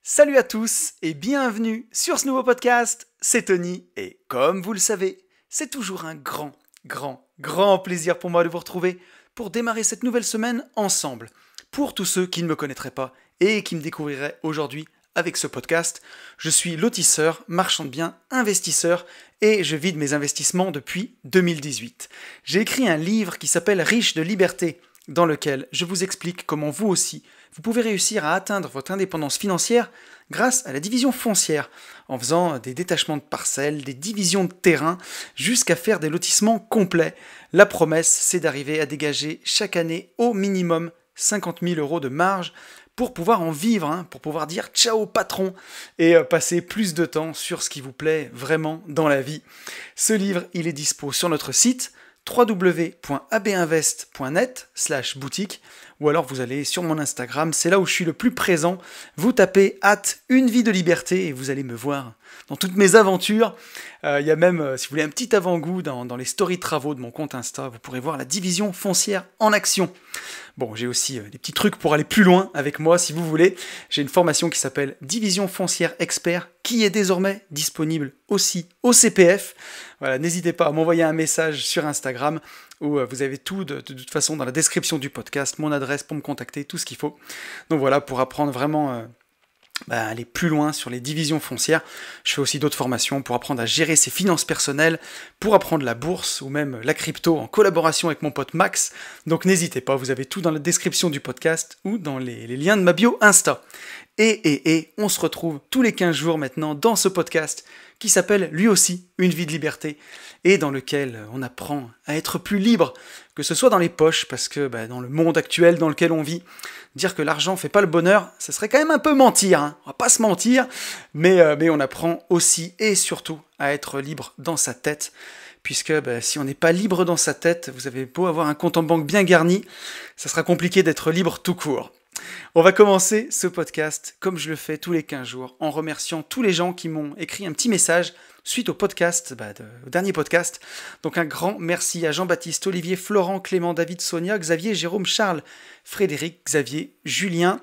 Salut à tous et bienvenue sur ce nouveau podcast, c'est Tony et comme vous le savez, c'est toujours un grand plaisir pour moi de vous retrouver pour démarrer cette nouvelle semaine ensemble. Pour tous ceux qui ne me connaîtraient pas et qui me découvriraient aujourd'hui avec ce podcast, je suis lotisseur, marchand de biens, investisseur et je vide mes investissements depuis 2018. J'ai écrit un livre qui s'appelle Riche de liberté, dans lequel je vous explique comment vous aussi, vous pouvez réussir à atteindre votre indépendance financière grâce à la division foncière, en faisant des détachements de parcelles, des divisions de terrain, jusqu'à faire des lotissements complets. La promesse, c'est d'arriver à dégager chaque année au minimum 50 000 € de marge pour pouvoir en vivre, pour pouvoir dire ciao patron et passer plus de temps sur ce qui vous plaît vraiment dans la vie. Ce livre, il est dispo sur notre site www.abinvest.net/boutique ou alors vous allez sur mon Instagram, c'est là où je suis le plus présent. Vous tapez @une vie de liberté et vous allez me voir dans toutes mes aventures. Il y a même, si vous voulez, un petit avant-goût dans les stories travaux de mon compte Insta. Vous pourrez voir la division foncière en action. Bon, j'ai aussi des petits trucs pour aller plus loin avec moi si vous voulez. J'ai une formation qui s'appelle Division foncière expert qui est désormais disponible aussi au CPF. Voilà, n'hésitez pas à m'envoyer un message sur Instagram où vous avez tout de toute façon dans la description du podcast, mon adresse pour me contacter, tout ce qu'il faut. Donc voilà, pour apprendre vraiment aller plus loin sur les divisions foncières. Je fais aussi d'autres formations pour apprendre à gérer ses finances personnelles, pour apprendre la bourse ou même la crypto en collaboration avec mon pote Max. Donc n'hésitez pas, vous avez tout dans la description du podcast ou dans les liens de ma bio Insta. Et on se retrouve tous les 15 jours maintenant dans ce podcast qui s'appelle lui aussi Une vie de liberté et dans lequel on apprend à être plus libre, que ce soit dans les poches, parce que dans le monde actuel dans lequel on vit, dire que l'argent fait pas le bonheur, ça serait quand même un peu mentir, on va pas se mentir, mais on apprend aussi et surtout à être libre dans sa tête, puisque si on n'est pas libre dans sa tête, vous avez beau avoir un compte en banque bien garni, ça sera compliqué d'être libre tout court. On va commencer ce podcast, comme je le fais tous les 15 jours, en remerciant tous les gens qui m'ont écrit un petit message suite au podcast, au dernier podcast. Donc un grand merci à Jean-Baptiste, Olivier, Florent, Clément, David, Sonia, Xavier, Jérôme, Charles, Frédéric, Xavier, Julien,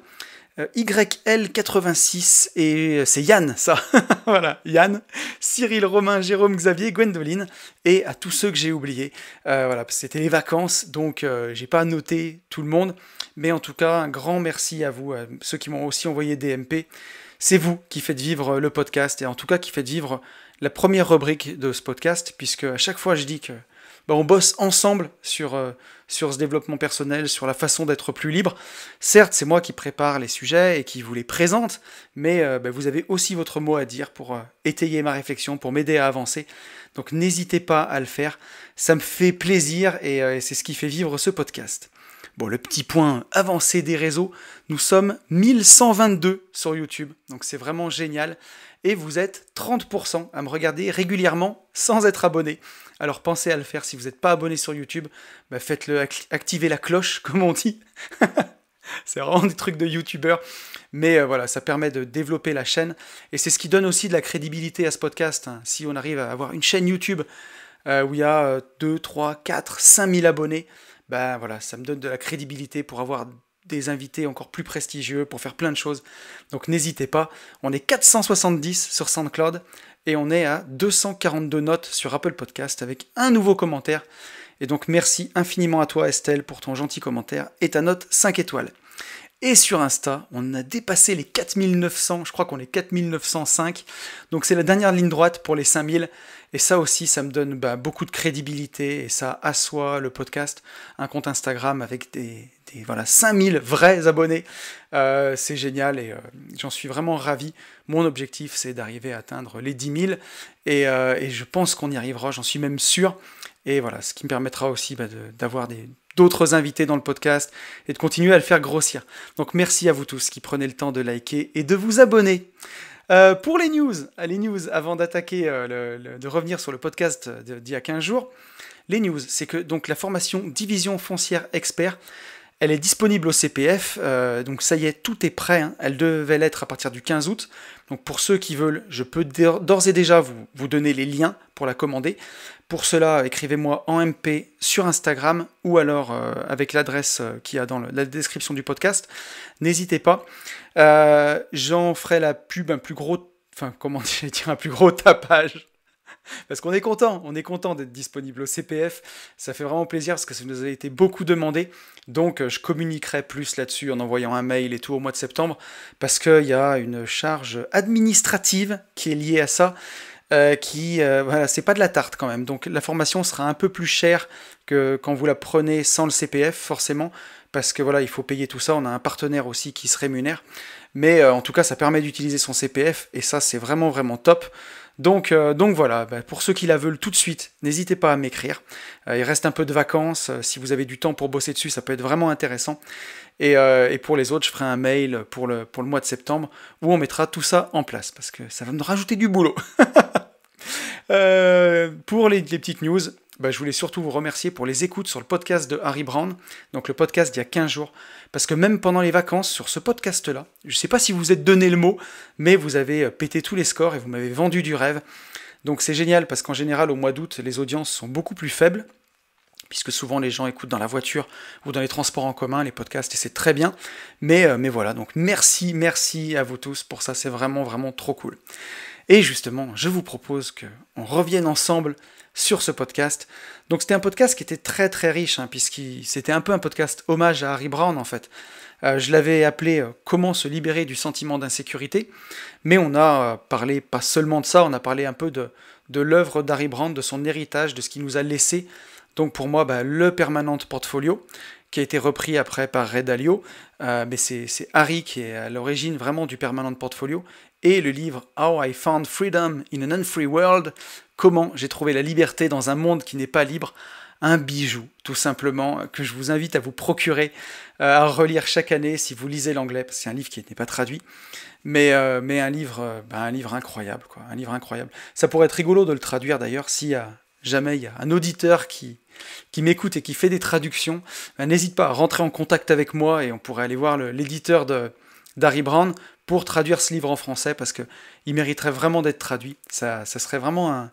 YL86, et c'est Yann, ça. Voilà, Yann, Cyril, Romain, Jérôme, Xavier, Gwendoline, et à tous ceux que j'ai oubliés. Voilà, c'était les vacances, donc j'ai pas noté tout le monde, mais en tout cas, un grand merci à vous, à ceux qui m'ont aussi envoyé des MP. C'est vous qui faites vivre le podcast, et en tout cas qui faites vivre la première rubrique de ce podcast, puisque à chaque fois je dis que on bosse ensemble sur ce développement personnel, sur la façon d'être plus libre. Certes, c'est moi qui prépare les sujets et qui vous les présente, mais vous avez aussi votre mot à dire pour étayer ma réflexion, pour m'aider à avancer. Donc n'hésitez pas à le faire, ça me fait plaisir et c'est ce qui fait vivre ce podcast. Bon, le petit point avancé des réseaux, nous sommes 1122 sur YouTube, donc c'est vraiment génial. Et vous êtes 30% à me regarder régulièrement sans être abonné. Alors pensez à le faire si vous n'êtes pas abonné sur YouTube, faites-le, activez la cloche comme on dit. C'est vraiment des trucs de youtubeurs, mais voilà, ça permet de développer la chaîne et c'est ce qui donne aussi de la crédibilité à ce podcast. Si on arrive à avoir une chaîne YouTube où il y a 2, 3, 4, 5 000 abonnés, voilà, ça me donne de la crédibilité pour avoir des invités encore plus prestigieux, pour faire plein de choses. Donc n'hésitez pas, on est 470 sur SoundCloud et on est à 242 notes sur Apple Podcast avec un nouveau commentaire. Et donc merci infiniment à toi Estelle pour ton gentil commentaire et ta note 5 étoiles. Et sur Insta, on a dépassé les 4900, je crois qu'on est 4905, donc c'est la dernière ligne droite pour les 5000, et ça aussi, ça me donne beaucoup de crédibilité, et ça assoit le podcast, un compte Instagram avec des 5000 vrais abonnés, c'est génial, et j'en suis vraiment ravi. Mon objectif, c'est d'arriver à atteindre les 10 000, et je pense qu'on y arrivera, j'en suis même sûr, et voilà, ce qui me permettra aussi d'avoir d'autres invités dans le podcast et de continuer à le faire grossir. Donc merci à vous tous qui prenez le temps de liker et de vous abonner. Pour les news, avant d'attaquer, de revenir sur le podcast d'il y a 15 jours, les news, c'est que donc la formation Division foncière expert, Elle est disponible au CPF, donc ça y est, tout est prêt, hein. Elle devait l'être à partir du 15 août. Donc pour ceux qui veulent, je peux d'ores et déjà vous donner les liens pour la commander. Pour cela, écrivez-moi en MP sur Instagram ou alors avec l'adresse qu'il y a dans la description du podcast. N'hésitez pas. J'en ferai la pub un plus gros, enfin comment dire, un plus gros tapage. Parce qu'on est content d'être disponible au CPF. Ça fait vraiment plaisir parce que ça nous a été beaucoup demandé. Donc je communiquerai plus là-dessus en envoyant un mail et tout au mois de septembre. Parce qu'il y a une charge administrative qui est liée à ça. Voilà, c'est pas de la tarte quand même. Donc la formation sera un peu plus chère que quand vous la prenez sans le CPF, forcément. Parce que voilà, il faut payer tout ça. On a un partenaire aussi qui se rémunère. Mais en tout cas, ça permet d'utiliser son CPF. Et ça, c'est vraiment, vraiment top. Donc voilà, pour ceux qui la veulent tout de suite, n'hésitez pas à m'écrire. Il reste un peu de vacances, si vous avez du temps pour bosser dessus, ça peut être vraiment intéressant. Et pour les autres, je ferai un mail pour le mois de septembre où on mettra tout ça en place, parce que ça va me rajouter du boulot. Pour les petites news, je voulais surtout vous remercier pour les écoutes sur le podcast de Harry Brand, donc le podcast d'il y a 15 jours, parce que même pendant les vacances, sur ce podcast-là, je ne sais pas si vous êtes donné le mot, mais vous avez pété tous les scores et vous m'avez vendu du rêve. Donc c'est génial, parce qu'en général, au mois d'août, les audiences sont beaucoup plus faibles, puisque souvent les gens écoutent dans la voiture ou dans les transports en commun, les podcasts, et c'est très bien. Mais voilà, donc merci à vous tous pour ça, c'est vraiment, vraiment trop cool. Et justement, je vous propose qu'on revienne ensemble sur ce podcast. Donc c'était un podcast qui était très très riche, puisque c'était un peu un podcast hommage à Harry Brand en fait. Je l'avais appelé Comment se libérer du sentiment d'insécurité, mais on a parlé pas seulement de ça, on a parlé un peu de l'œuvre d'Harry Brand, de son héritage, de ce qu'il nous a laissé. Donc pour moi, le Permanent Portfolio, qui a été repris après par Ray Dalio, mais c'est Harry qui est à l'origine vraiment du Permanent Portfolio, et le livre How I Found Freedom in an Unfree World, comment j'ai trouvé la liberté dans un monde qui n'est pas libre, un bijou, tout simplement, que je vous invite à vous procurer, à relire chaque année si vous lisez l'anglais, parce que c'est un livre qui n'est pas traduit, mais un livre incroyable, quoi, un livre incroyable. Ça pourrait être rigolo de le traduire d'ailleurs, si jamais il y a un auditeur qui m'écoute et qui fait des traductions, n'hésite pas à rentrer en contact avec moi et on pourrait aller voir l'éditeur d'Harry Brand pour traduire ce livre en français, parce qu'il mériterait vraiment d'être traduit. Ça serait vraiment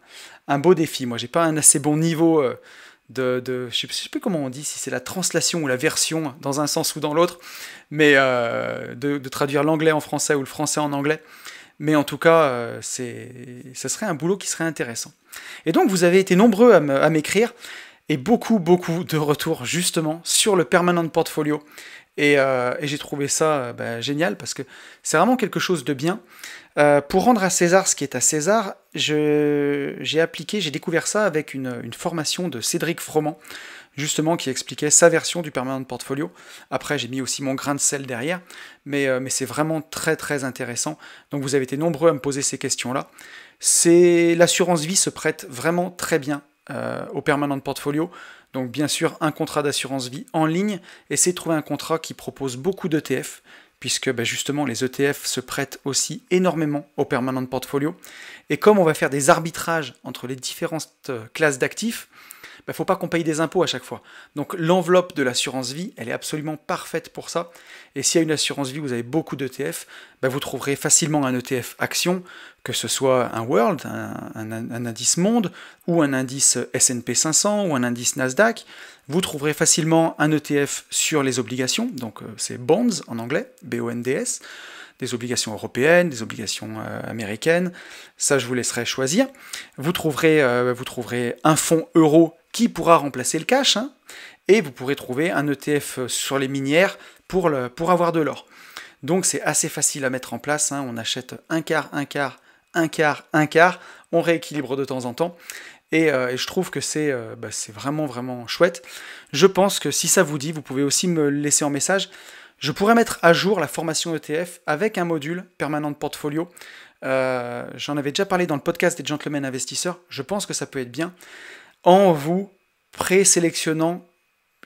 un beau défi. Moi, j'ai pas un assez bon niveau je sais plus comment on dit, si c'est la translation ou la version dans un sens ou dans l'autre, mais de traduire l'anglais en français ou le français en anglais. Mais en tout cas, ça serait un boulot qui serait intéressant. Et donc, vous avez été nombreux à m'écrire, et beaucoup de retours justement sur le Permanent Portfolio. Et j'ai trouvé ça génial, parce que c'est vraiment quelque chose de bien. Pour rendre à César ce qui est à César, j'ai découvert ça avec une formation de Cédric Froment, justement, qui expliquait sa version du Permanent Portfolio. Après, j'ai mis aussi mon grain de sel derrière, mais c'est vraiment très très intéressant. Donc vous avez été nombreux à me poser ces questions-là. L'assurance vie se prête vraiment très bien au Permanent Portfolio. Donc bien sûr, un contrat d'assurance vie en ligne, essayez de trouver un contrat qui propose beaucoup d'ETF, puisque justement les ETF se prêtent aussi énormément au Permanent Portfolio. Et comme on va faire des arbitrages entre les différentes classes d'actifs, il ne faut pas qu'on paye des impôts à chaque fois. Donc l'enveloppe de l'assurance vie, elle est absolument parfaite pour ça. Et s'il y a une assurance vie, vous avez beaucoup d'ETF, vous trouverez facilement un ETF action, que ce soit un World, un indice monde, ou un indice S&P 500, ou un indice Nasdaq. Vous trouverez facilement un ETF sur les obligations, donc c'est bonds en anglais, BONDS, des obligations européennes, des obligations américaines, ça je vous laisserai choisir. Vous trouverez un fonds euro qui pourra remplacer le cash, et vous pourrez trouver un ETF sur les minières pour avoir de l'or. Donc c'est assez facile à mettre en place, on achète un quart, on rééquilibre de temps en temps, et je trouve que c'est vraiment vraiment chouette. Je pense que si ça vous dit, vous pouvez aussi me le laisser en message. Je pourrais mettre à jour la formation ETF avec un module Permanent Portfolio. J'en avais déjà parlé dans le podcast des Gentlemen Investisseurs. Je pense que ça peut être bien, en vous présélectionnant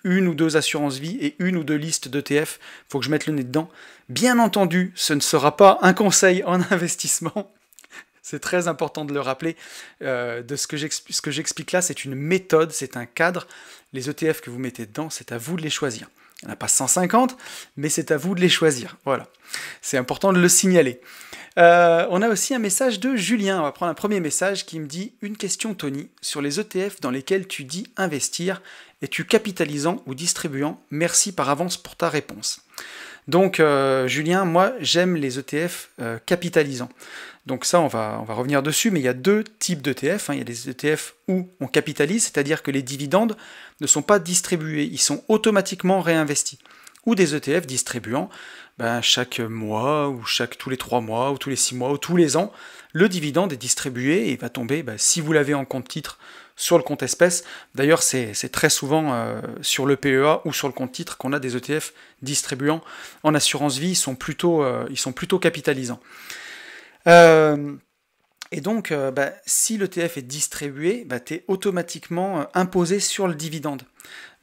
une ou deux assurances vie et une ou deux listes d'ETF. Il faut que je mette le nez dedans. Bien entendu, ce ne sera pas un conseil en investissement. C'est très important de le rappeler. De ce que j'explique là, c'est une méthode, c'est un cadre. Les ETF que vous mettez dedans, c'est à vous de les choisir. Il n'y en a pas 150, mais c'est à vous de les choisir. Voilà, c'est important de le signaler. On a aussi un message de Julien. On va prendre un premier message qui me dit « Une question, Tony, sur les ETF dans lesquels tu dis investir, es-tu capitalisant ou distribuant? Merci par avance pour ta réponse. » Donc, Julien, moi, j'aime les ETF capitalisants. Donc ça, on va revenir dessus, mais il y a deux types d'ETF. Il y a des ETF où on capitalise, c'est-à-dire que les dividendes ne sont pas distribués, ils sont automatiquement réinvestis. Ou des ETF distribuant chaque mois, ou tous les 3 mois, ou tous les 6 mois, ou tous les ans, le dividende est distribué et il va tomber, si vous l'avez en compte titre, sur le compte espèce. D'ailleurs, c'est très souvent sur le PEA ou sur le compte titre qu'on a des ETF distribuants. En assurance vie, ils sont plutôt capitalisants. Et donc, si l'ETF est distribué, tu es automatiquement imposé sur le dividende.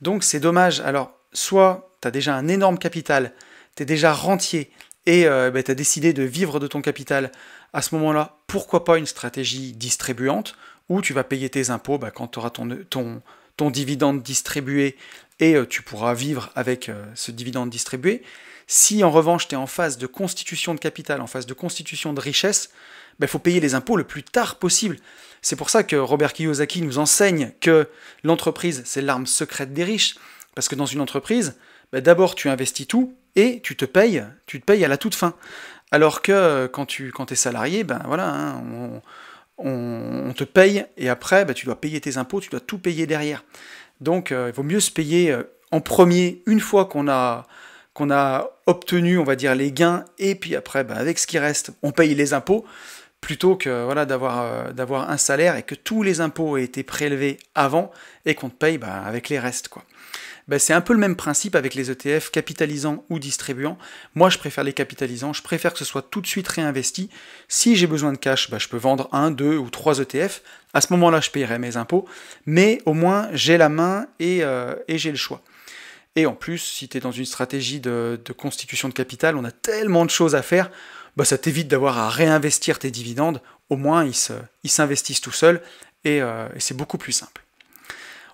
Donc c'est dommage. Alors, soit tu as déjà un énorme capital, tu es déjà rentier, et tu as décidé de vivre de ton capital. À ce moment-là, pourquoi pas une stratégie distribuante, où tu vas payer tes impôts quand tu auras ton dividende distribué, et tu pourras vivre avec ce dividende distribué. Si en revanche tu es en phase de constitution de capital, en phase de constitution de richesse, faut payer les impôts le plus tard possible. C'est pour ça que Robert Kiyosaki nous enseigne que l'entreprise, c'est l'arme secrète des riches. Parce que dans une entreprise, d'abord tu investis tout et tu te payes à la toute fin. Alors que quand tu es salarié, on te paye et après tu dois payer tes impôts, tu dois tout payer derrière. Donc il vaut mieux se payer en premier une fois qu'on a obtenu, on va dire, les gains, et puis après, avec ce qui reste, on paye les impôts, plutôt que d'avoir un salaire et que tous les impôts aient été prélevés avant et qu'on te paye avec les restes, quoi. C'est un peu le même principe avec les ETF capitalisants ou distribuants. Moi, je préfère les capitalisants, je préfère que ce soit tout de suite réinvesti. Si j'ai besoin de cash, je peux vendre 1, 2 ou 3 ETF. À ce moment-là, je payerai mes impôts, mais au moins, j'ai la main et j'ai le choix. Et en plus, si tu es dans une stratégie de constitution de capital, on a tellement de choses à faire, ça t'évite d'avoir à réinvestir tes dividendes. Au moins, ils s'investissent tout seuls et c'est beaucoup plus simple.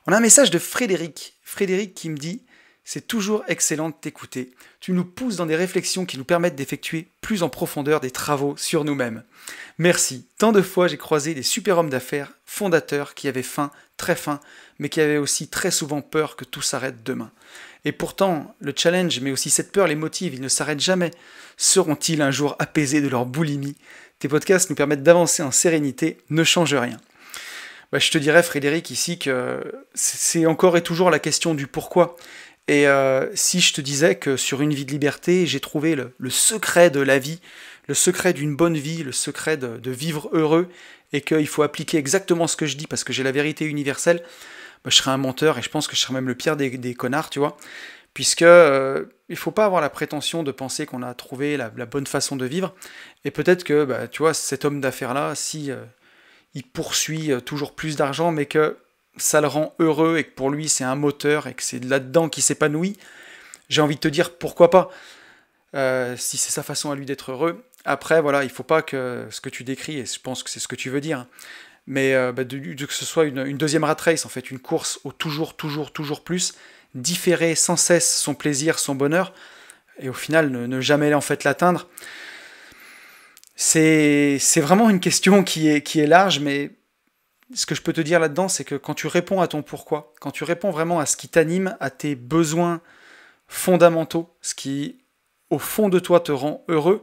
On a un message de Frédéric. Frédéric qui me dit « C'est toujours excellent de t'écouter. Tu nous pousses dans des réflexions qui nous permettent d'effectuer plus en profondeur des travaux sur nous-mêmes. Merci. Tant de fois, j'ai croisé des super hommes d'affaires, fondateurs, qui avaient faim, très faim, mais qui avaient aussi très souvent peur que tout s'arrête demain. Et pourtant, le challenge, mais aussi cette peur les motive, ils ne s'arrêtent jamais. Seront-ils un jour apaisés de leur boulimie? Tes podcasts nous permettent d'avancer en sérénité, ne change rien. » Je te dirais, Frédéric, ici que c'est encore et toujours la question du pourquoi. Et si je te disais que sur Une vie de liberté, j'ai trouvé le secret de la vie, le secret d'une bonne vie, le secret de vivre heureux, et qu'il faut appliquer exactement ce que je dis parce que j'ai la vérité universelle, je serais un menteur et je pense que je serais même le pire des connards, tu vois. Puisque il faut pas avoir la prétention de penser qu'on a trouvé la bonne façon de vivre. Et peut-être que, tu vois, cet homme d'affaires-là, si il poursuit toujours plus d'argent, mais que ça le rend heureux et que pour lui c'est un moteur et que c'est là-dedans qu'il s'épanouit, j'ai envie de te dire pourquoi pas, si c'est sa façon à lui d'être heureux. Après, voilà, il faut pas que ce que tu décris, et je pense que c'est ce que tu veux dire, mais que ce soit une deuxième rat race, en fait, une course au toujours plus, différer sans cesse son plaisir, son bonheur, et au final ne jamais en fait l'atteindre. C'est vraiment une question qui est large, mais ce que je peux te dire là-dedans, c'est que quand tu réponds à ton pourquoi, quand tu réponds vraiment à ce qui t'anime, à tes besoins fondamentaux, ce qui, au fond de toi, te rend heureux,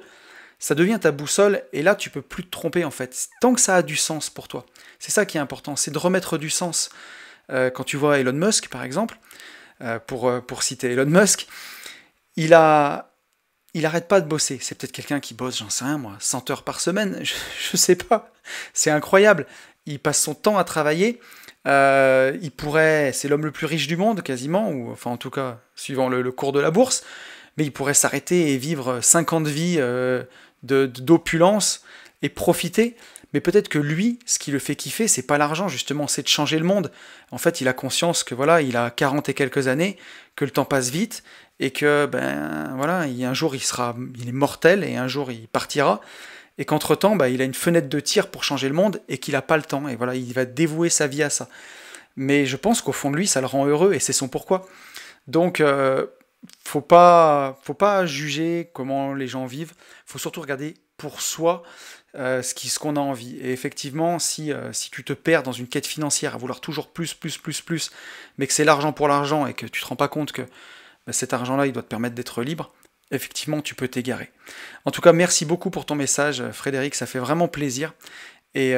ça devient ta boussole, et là, tu peux plus te tromper, en fait. Tant que ça a du sens pour toi. C'est ça qui est important, c'est de remettre du sens. Quand tu vois Elon Musk, par exemple, pour citer Elon Musk, il arrête pas de bosser. C'est peut-être quelqu'un qui bosse, j'en sais rien moi, 100 heures par semaine, je sais pas. C'est incroyable. Il passe son temps à travailler. C'est l'homme le plus riche du monde, quasiment, ou enfin en tout cas, suivant le cours de la bourse, mais il pourrait s'arrêter et vivre 50 vies d'opulence et profiter. Mais peut-être que lui, ce qui le fait kiffer, c'est pas l'argent, justement, c'est de changer le monde. En fait, il a conscience que voilà, il a 40 et quelques années, que le temps passe vite, et que un jour il est mortel, et un jour il partira, et qu'entre-temps, il a une fenêtre de tir pour changer le monde, et qu'il n'a pas le temps, et voilà, il va dévouer sa vie à ça. Mais je pense qu'au fond de lui, ça le rend heureux, et c'est son pourquoi. Donc, faut pas juger comment les gens vivent. Faut surtout regarder pour soi ce qu'on a envie. Et effectivement, si tu te perds dans une quête financière à vouloir toujours plus, plus, plus, plus, mais que c'est l'argent pour l'argent et que tu te rends pas compte que cet argent-là, il doit te permettre d'être libre, effectivement, tu peux t'égarer. En tout cas, merci beaucoup pour ton message, Frédéric, ça fait vraiment plaisir. Et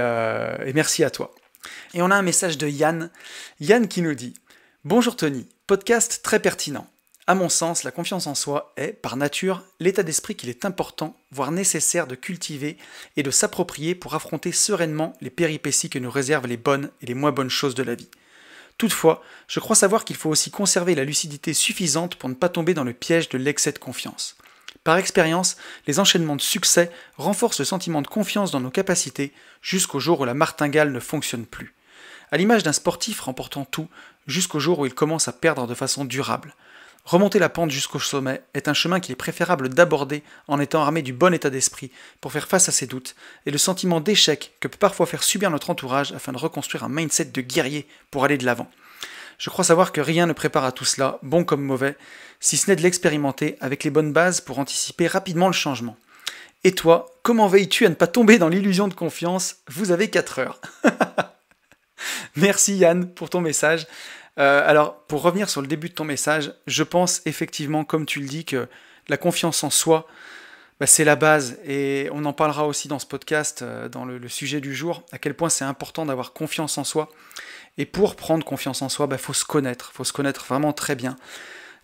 merci à toi. Et on a un message de Yann. Yann qui nous dit: Bonjour Tony, podcast très pertinent. À mon sens, la confiance en soi est, par nature, l'état d'esprit qu'il est important, voire nécessaire de cultiver et de s'approprier pour affronter sereinement les péripéties que nous réservent les bonnes et les moins bonnes choses de la vie. Toutefois, je crois savoir qu'il faut aussi conserver la lucidité suffisante pour ne pas tomber dans le piège de l'excès de confiance. Par expérience, les enchaînements de succès renforcent le sentiment de confiance dans nos capacités jusqu'au jour où la martingale ne fonctionne plus. À l'image d'un sportif remportant tout, jusqu'au jour où il commence à perdre de façon durable. Remonter la pente jusqu'au sommet est un chemin qu'il est préférable d'aborder en étant armé du bon état d'esprit pour faire face à ses doutes et le sentiment d'échec que peut parfois faire subir notre entourage afin de reconstruire un mindset de guerrier pour aller de l'avant. Je crois savoir que rien ne prépare à tout cela, bon comme mauvais, si ce n'est de l'expérimenter avec les bonnes bases pour anticiper rapidement le changement. Et toi, comment veilles-tu à ne pas tomber dans l'illusion de confiance? Vous avez 4 heures. Merci Yann pour ton message. Alors, pour revenir sur le début de ton message, je pense effectivement, comme tu le dis, que la confiance en soi, c'est la base. Et on en parlera aussi dans ce podcast, dans le sujet du jour, à quel point c'est important d'avoir confiance en soi. Et pour prendre confiance en soi, faut se connaître vraiment très bien.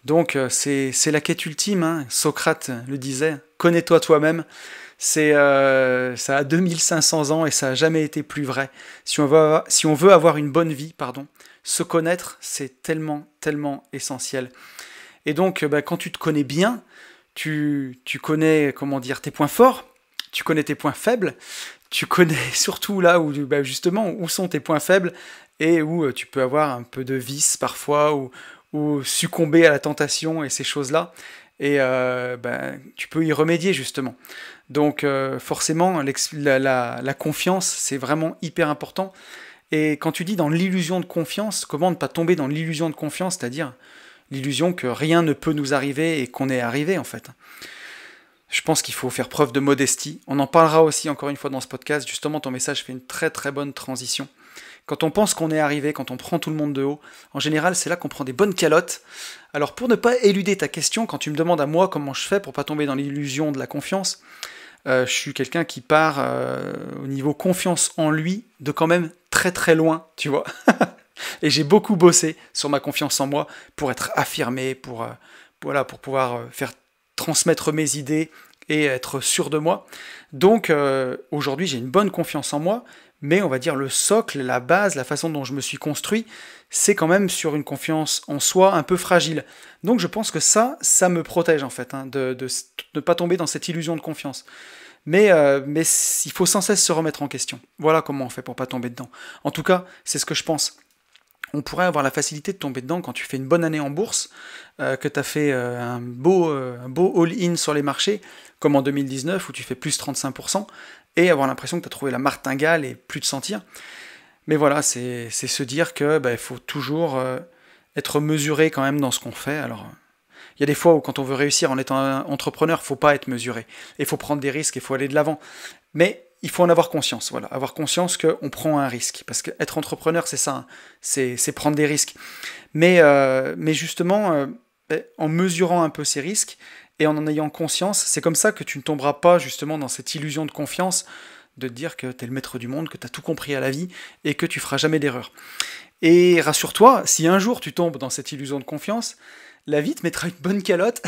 Donc, c'est la quête ultime, hein. Socrate le disait, connais-toi toi-même. Ça a 2500 ans et ça n'a jamais été plus vrai. Si on veut avoir une bonne vie, se connaître, c'est tellement, tellement essentiel. Et donc, quand tu te connais bien, tu connais, tes points forts, tu connais tes points faibles, tu connais surtout là où, justement, où sont tes points faibles et où tu peux avoir un peu de vice parfois ou succomber à la tentation et ces choses-là. Et tu peux y remédier justement. Donc forcément, la confiance, c'est vraiment hyper important. Et quand tu dis dans l'illusion de confiance, comment ne pas tomber dans l'illusion de confiance, c'est-à-dire l'illusion que rien ne peut nous arriver et qu'on est arrivé en fait. Je pense qu'il faut faire preuve de modestie. On en parlera aussi encore une fois dans ce podcast. Justement, ton message fait une très très bonne transition. Quand on pense qu'on est arrivé, quand on prend tout le monde de haut, en général, c'est là qu'on prend des bonnes calottes. Alors pour ne pas éluder ta question, quand tu me demandes à moi comment je fais pour pas tomber dans l'illusion de la confiance, je suis quelqu'un qui part au niveau confiance en lui de quand même très très loin, tu vois. Et j'ai beaucoup bossé sur ma confiance en moi pour être affirmé, pour pouvoir faire transmettre mes idées et être sûr de moi. Donc aujourd'hui, j'ai une bonne confiance en moi, mais on va dire le socle, la base, la façon dont je me suis construit, c'est quand même sur une confiance en soi un peu fragile. Donc je pense que ça me protège en fait, de ne pas tomber dans cette illusion de confiance. Mais il faut sans cesse se remettre en question. Voilà comment on fait pour pas tomber dedans. En tout cas, c'est ce que je pense. On pourrait avoir la facilité de tomber dedans quand tu fais une bonne année en bourse, que tu as fait un beau all-in sur les marchés, comme en 2019 où tu fais plus 35%, et avoir l'impression que tu as trouvé la martingale et plus te sentir. Mais voilà, c'est se dire que il faut toujours être mesuré quand même dans ce qu'on fait. Alors, il y a des fois où quand on veut réussir en étant un entrepreneur, il ne faut pas être mesuré. Il faut prendre des risques, il faut aller de l'avant. Mais il faut en avoir conscience, voilà, avoir conscience qu'on prend un risque. Parce qu'être entrepreneur, c'est ça, c'est prendre des risques. Mais justement, en mesurant un peu ces risques et en ayant conscience, c'est comme ça que tu ne tomberas pas justement dans cette illusion de confiance, de te dire que tu es le maître du monde, que tu as tout compris à la vie et que tu feras jamais d'erreur. Et rassure-toi, si un jour tu tombes dans cette illusion de confiance, la vie te mettra une bonne calotte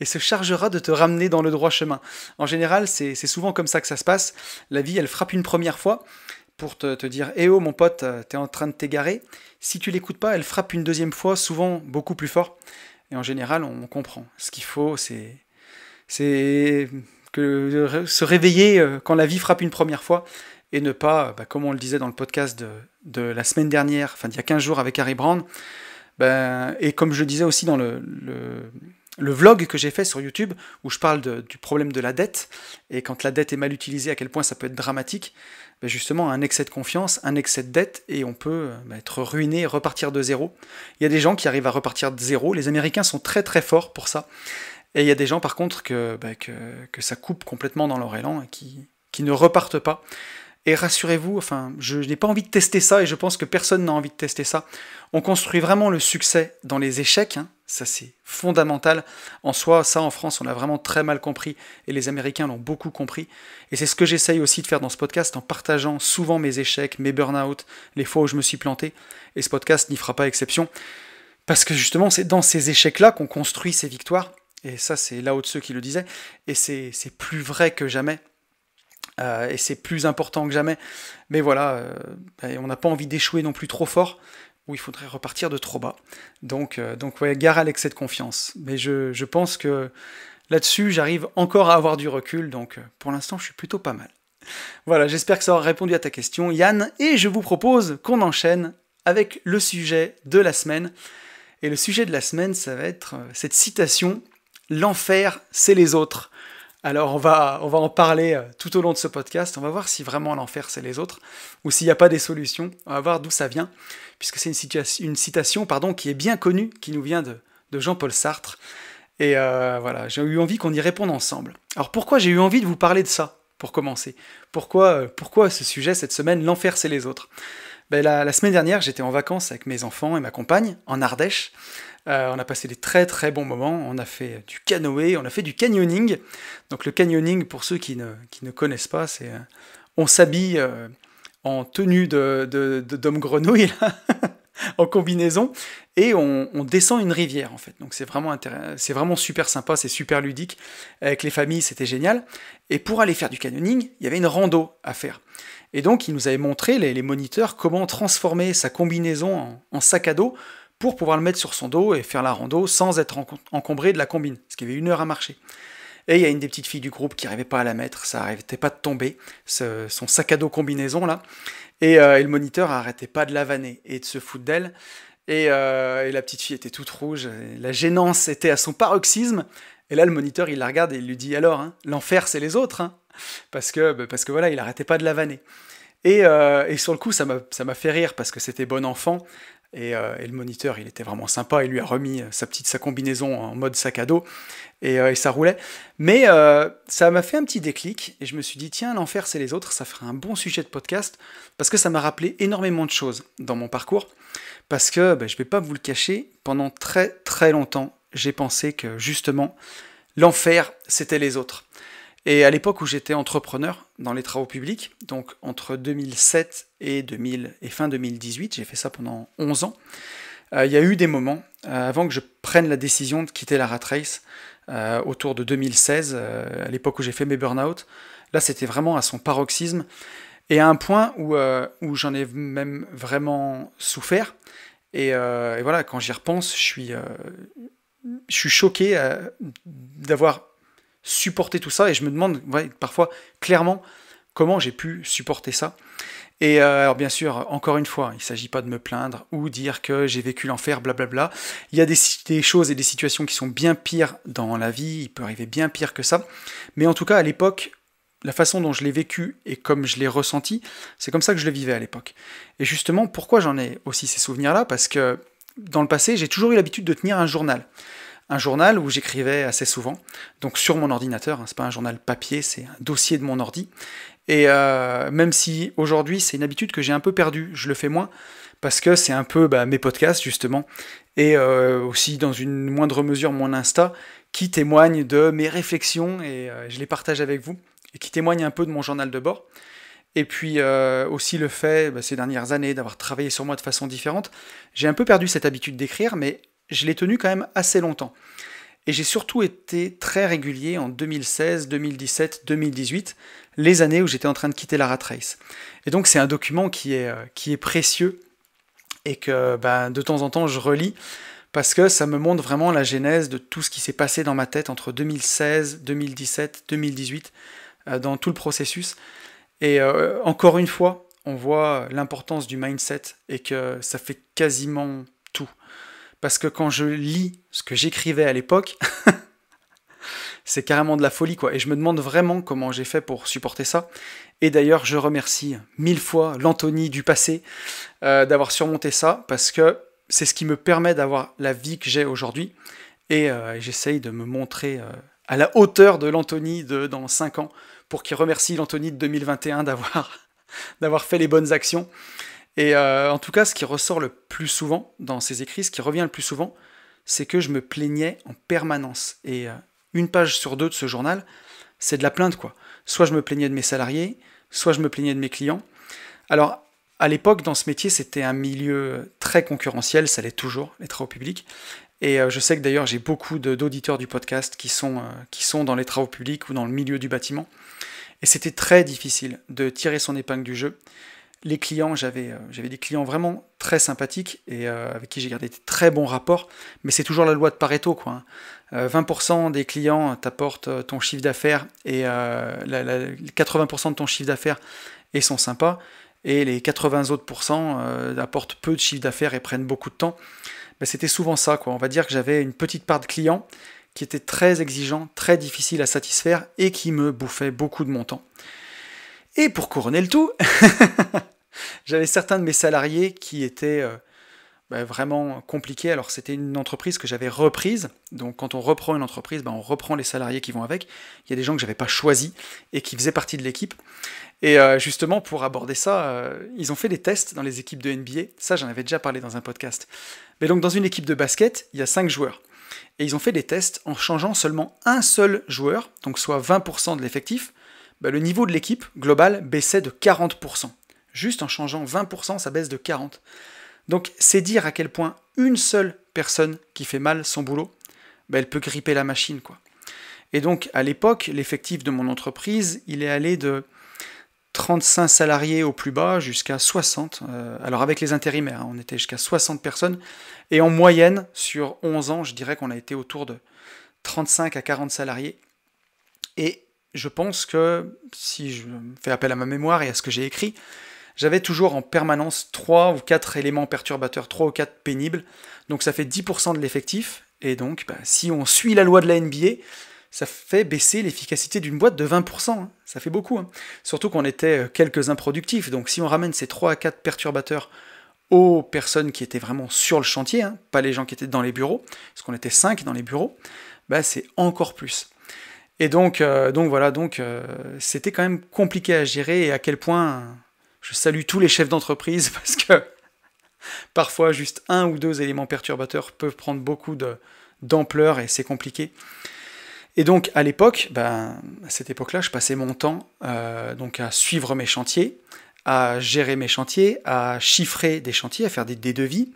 et se chargera de te ramener dans le droit chemin. En général, c'est souvent comme ça que ça se passe. La vie, elle frappe une première fois pour te dire « Eh oh mon pote, t'es en train de t'égarer ». Si tu l'écoutes pas, elle frappe une deuxième fois, souvent beaucoup plus fort. Et en général, on comprend. Ce qu'il faut, c'est se réveiller quand la vie frappe une première fois et ne pas, comme on le disait dans le podcast de la semaine dernière, enfin d'il y a 15 jours avec Harry Brown, et comme je le disais aussi dans le vlog que j'ai fait sur YouTube, où je parle du problème de la dette, et quand la dette est mal utilisée, à quel point ça peut être dramatique, ben justement un excès de confiance, un excès de dette, et on peut être ruiné et repartir de zéro. Il y a des gens qui arrivent à repartir de zéro, les Américains sont très très forts pour ça, et il y a des gens par contre que ça coupe complètement dans leur élan, et qui ne repartent pas. Et rassurez-vous, enfin, je n'ai pas envie de tester ça, et je pense que personne n'a envie de tester ça. On construit vraiment le succès dans les échecs, hein. Ça c'est fondamental. En soi, ça en France, on l'a vraiment très mal compris, et les Américains l'ont beaucoup compris. Et c'est ce que j'essaye aussi de faire dans ce podcast, en partageant souvent mes échecs, mes burn-out, les fois où je me suis planté, et ce podcast n'y fera pas exception. Parce que justement, c'est dans ces échecs-là qu'on construit ces victoires, et ça c'est Lao Tzu qui le disait, et c'est plus vrai que jamais. Et c'est plus important que jamais. Mais voilà, on n'a pas envie d'échouer non plus trop fort, ou il faudrait repartir de trop bas. Donc ouais, gare à l'excès de confiance. Mais je pense que là-dessus, j'arrive encore à avoir du recul, donc pour l'instant, je suis plutôt pas mal. Voilà, j'espère que ça aura répondu à ta question, Yann, et je vous propose qu'on enchaîne avec le sujet de la semaine. Et le sujet de la semaine, ça va être cette citation « L'enfer, c'est les autres ». Alors on va en parler tout au long de ce podcast, on va voir si vraiment l'enfer c'est les autres, ou s'il n'y a pas des solutions, on va voir d'où ça vient, puisque c'est une citation qui est bien connue, qui nous vient de Jean-Paul Sartre, et voilà, j'ai eu envie qu'on y réponde ensemble. Alors pourquoi j'ai eu envie de vous parler de ça, pour commencer? Pourquoi ce sujet cette semaine, l'enfer c'est les autres? La semaine dernière, j'étais en vacances avec mes enfants et ma compagne, en Ardèche. On a passé des très très bons moments, on a fait du canoë, on a fait du canyoning. Donc le canyoning, pour ceux qui ne connaissent pas, c'est on s'habille en tenue d'homme grenouille, en combinaison, et on descend une rivière en fait. Donc c'est vraiment super sympa, c'est super ludique. Avec les familles, c'était génial. Et pour aller faire du canyoning, il y avait une rando à faire. Et donc ils nous avaient montré, les moniteurs, comment transformer sa combinaison en sac à dos pour pouvoir le mettre sur son dos et faire la rando sans être encombré de la combine, parce qu'il y avait 1 heure à marcher. Et il y a une des petites filles du groupe qui n'arrivait pas à la mettre, ça n'arrêtait pas de tomber, son sac à dos combinaison là, et le moniteur n'arrêtait pas de la vanner et de se foutre d'elle, et la petite fille était toute rouge, la gênance était à son paroxysme, et là le moniteur il la regarde et il lui dit « Alors, hein, l'enfer c'est les autres hein !» parce que voilà, il n'arrêtait pas de la vanner. Et sur le coup ça m'a fait rire, parce que c'était bon enfant, et le moniteur, il était vraiment sympa, il lui a remis sa combinaison en mode sac à dos, et ça roulait. Mais ça m'a fait un petit déclic, et je me suis dit, tiens, l'enfer c'est les autres, ça ferait un bon sujet de podcast, parce que ça m'a rappelé énormément de choses dans mon parcours, parce que, je vais pas vous le cacher, pendant très très longtemps, j'ai pensé que justement, l'enfer c'était les autres. Et à l'époque où j'étais entrepreneur dans les travaux publics, donc entre 2007 et fin 2018, j'ai fait ça pendant 11 ans, il y a eu des moments, avant que je prenne la décision de quitter la rat race, autour de 2016, à l'époque où j'ai fait mes burn-out, là c'était vraiment à son paroxysme, et à un point où j'en ai même vraiment souffert, et voilà, quand j'y repense, je suis choqué d'avoir supporter tout ça, et je me demande parfois clairement comment j'ai pu supporter ça. Et alors bien sûr, encore une fois, il ne s'agit pas de me plaindre ou dire que j'ai vécu l'enfer, blablabla. Il y a des choses et des situations qui sont bien pires dans la vie, il peut arriver bien pire que ça, mais en tout cas à l'époque, la façon dont je l'ai vécu et comme je l'ai ressenti, c'est comme ça que je le vivais à l'époque. Et justement, pourquoi j'en ai aussi ces souvenirs-là? Parce que dans le passé, j'ai toujours eu l'habitude de tenir un journal où j'écrivais assez souvent, donc sur mon ordinateur, hein, c'est pas un journal papier, c'est un dossier de mon ordi, et même si aujourd'hui c'est une habitude que j'ai un peu perdue, je le fais moins, parce que c'est un peu mes podcasts justement, et aussi dans une moindre mesure mon Insta, qui témoigne de mes réflexions, et je les partage avec vous, et qui témoigne un peu de mon journal de bord. Et puis aussi le fait, ces dernières années, d'avoir travaillé sur moi de façon différente, j'ai un peu perdu cette habitude d'écrire, mais je l'ai tenu quand même assez longtemps. Et j'ai surtout été très régulier en 2016, 2017, 2018, les années où j'étais en train de quitter la rat race. Et donc c'est un document qui est précieux, et que de temps en temps je relis, parce que ça me montre vraiment la genèse de tout ce qui s'est passé dans ma tête entre 2016, 2017, 2018, dans tout le processus. Et encore une fois, on voit l'importance du mindset, et que ça fait quasiment tout. parce que quand je lis ce que j'écrivais à l'époque, c'est carrément de la folie, quoi. Et je me demande vraiment comment j'ai fait pour supporter ça. Et d'ailleurs, je remercie 1000 fois l'Anthony du passé d'avoir surmonté ça, parce que c'est ce qui me permet d'avoir la vie que j'ai aujourd'hui. Et j'essaye de me montrer à la hauteur de l'Anthony de dans 5 ans, pour qu'il remercie l'Anthony de 2021 d'avoir fait les bonnes actions. Et en tout cas, ce qui ressort le plus souvent dans ces écrits, ce qui revient le plus souvent, c'est que je me plaignais en permanence. Et une page sur deux de ce journal, c'est de la plainte, quoi. Soit je me plaignais de mes salariés, soit je me plaignais de mes clients. Alors, à l'époque, dans ce métier, c'était un milieu très concurrentiel, ça l'est toujours, les travaux publics. Et je sais que d'ailleurs, j'ai beaucoup d'auditeurs du podcast qui sont dans les travaux publics ou dans le milieu du bâtiment. Et c'était très difficile de tirer son épingle du jeu. Les clients, j'avais des clients vraiment très sympathiques et avec qui j'ai gardé de très bons rapports, mais c'est toujours la loi de Pareto, quoi. 20% des clients t'apportent ton chiffre d'affaires et 80% de ton chiffre d'affaires et sont sympas, et les 80 autres pourcents apportent peu de chiffre d'affaires et prennent beaucoup de temps. Ben, c'était souvent ça, quoi. On va dire que j'avais une petite part de clients qui étaient très exigeants, très difficiles à satisfaire et qui me bouffaient beaucoup de mon temps. Et pour couronner le tout, j'avais certains de mes salariés qui étaient vraiment compliqués. Alors c'était une entreprise que j'avais reprise, donc quand on reprend une entreprise, on reprend les salariés qui vont avec. Il y a des gens que j'avais pas choisis et qui faisaient partie de l'équipe. Et justement, pour aborder ça, ils ont fait des tests dans les équipes de NBA. Ça, j'en avais déjà parlé dans un podcast. Mais donc dans une équipe de basket, il y a 5 joueurs. Et ils ont fait des tests en changeant seulement un seul joueur, donc soit 20% de l'effectif. Le niveau de l'équipe globale baissait de 40%. Juste en changeant 20%, ça baisse de 40%. Donc c'est dire à quel point une seule personne qui fait mal son boulot, elle peut gripper la machine, quoi. Et donc à l'époque, l'effectif de mon entreprise, il est allé de 35 salariés au plus bas jusqu'à 60. Alors avec les intérimaires, on était jusqu'à 60 personnes. Et en moyenne, sur 11 ans, je dirais qu'on a été autour de 35 à 40 salariés. Et je pense que, si je fais appel à ma mémoire et à ce que j'ai écrit, j'avais toujours en permanence 3 ou 4 éléments perturbateurs, 3 ou 4 pénibles. Donc ça fait 10% de l'effectif. Et donc, si on suit la loi de la NBA, ça fait baisser l'efficacité d'une boîte de 20%. Hein. Ça fait beaucoup. Hein. Surtout qu'on était quelques improductifs. Donc si on ramène ces 3 à 4 perturbateurs aux personnes qui étaient vraiment sur le chantier, hein, pas les gens qui étaient dans les bureaux, parce qu'on était 5 dans les bureaux, c'est encore plus. Et donc voilà, c'était quand même compliqué à gérer, et à quel point je salue tous les chefs d'entreprise, parce que parfois juste 1 ou 2 éléments perturbateurs peuvent prendre beaucoup d'ampleur, et c'est compliqué. Et donc à l'époque, à cette époque-là, je passais mon temps à suivre mes chantiers, à gérer mes chantiers, à chiffrer des chantiers, à faire des devis,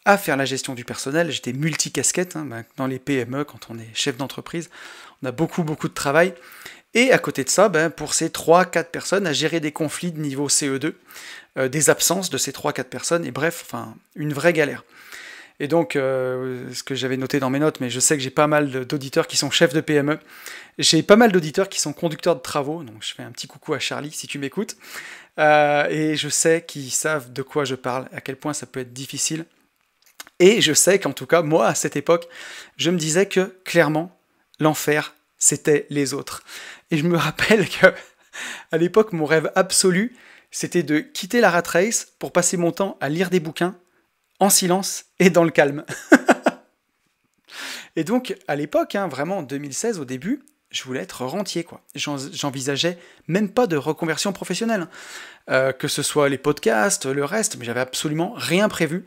à faire la gestion du personnel. J'étais multicasquette, dans les PME, quand on est chef d'entreprise, on a beaucoup de travail. Et à côté de ça, pour ces 3-4 personnes, à gérer des conflits de niveau CE2, des absences de ces 3-4 personnes, et bref, une vraie galère. Et donc, ce que j'avais noté dans mes notes, mais je sais que j'ai pas mal d'auditeurs qui sont chefs de PME, j'ai pas mal d'auditeurs qui sont conducteurs de travaux, donc je fais un petit coucou à Charlie si tu m'écoutes, et je sais qu'ils savent de quoi je parle, à quel point ça peut être difficile. Et je sais qu'en tout cas, moi, à cette époque, je me disais que, clairement, l'enfer, c'était les autres. Et je me rappelle que, à l'époque, mon rêve absolu, c'était de quitter la rat race pour passer mon temps à lire des bouquins, en silence et dans le calme. Et donc, à l'époque, vraiment en 2016, au début, je voulais être rentier, quoi. J'envisageais même pas de reconversion professionnelle. Que ce soit les podcasts, le reste, mais j'avais absolument rien prévu.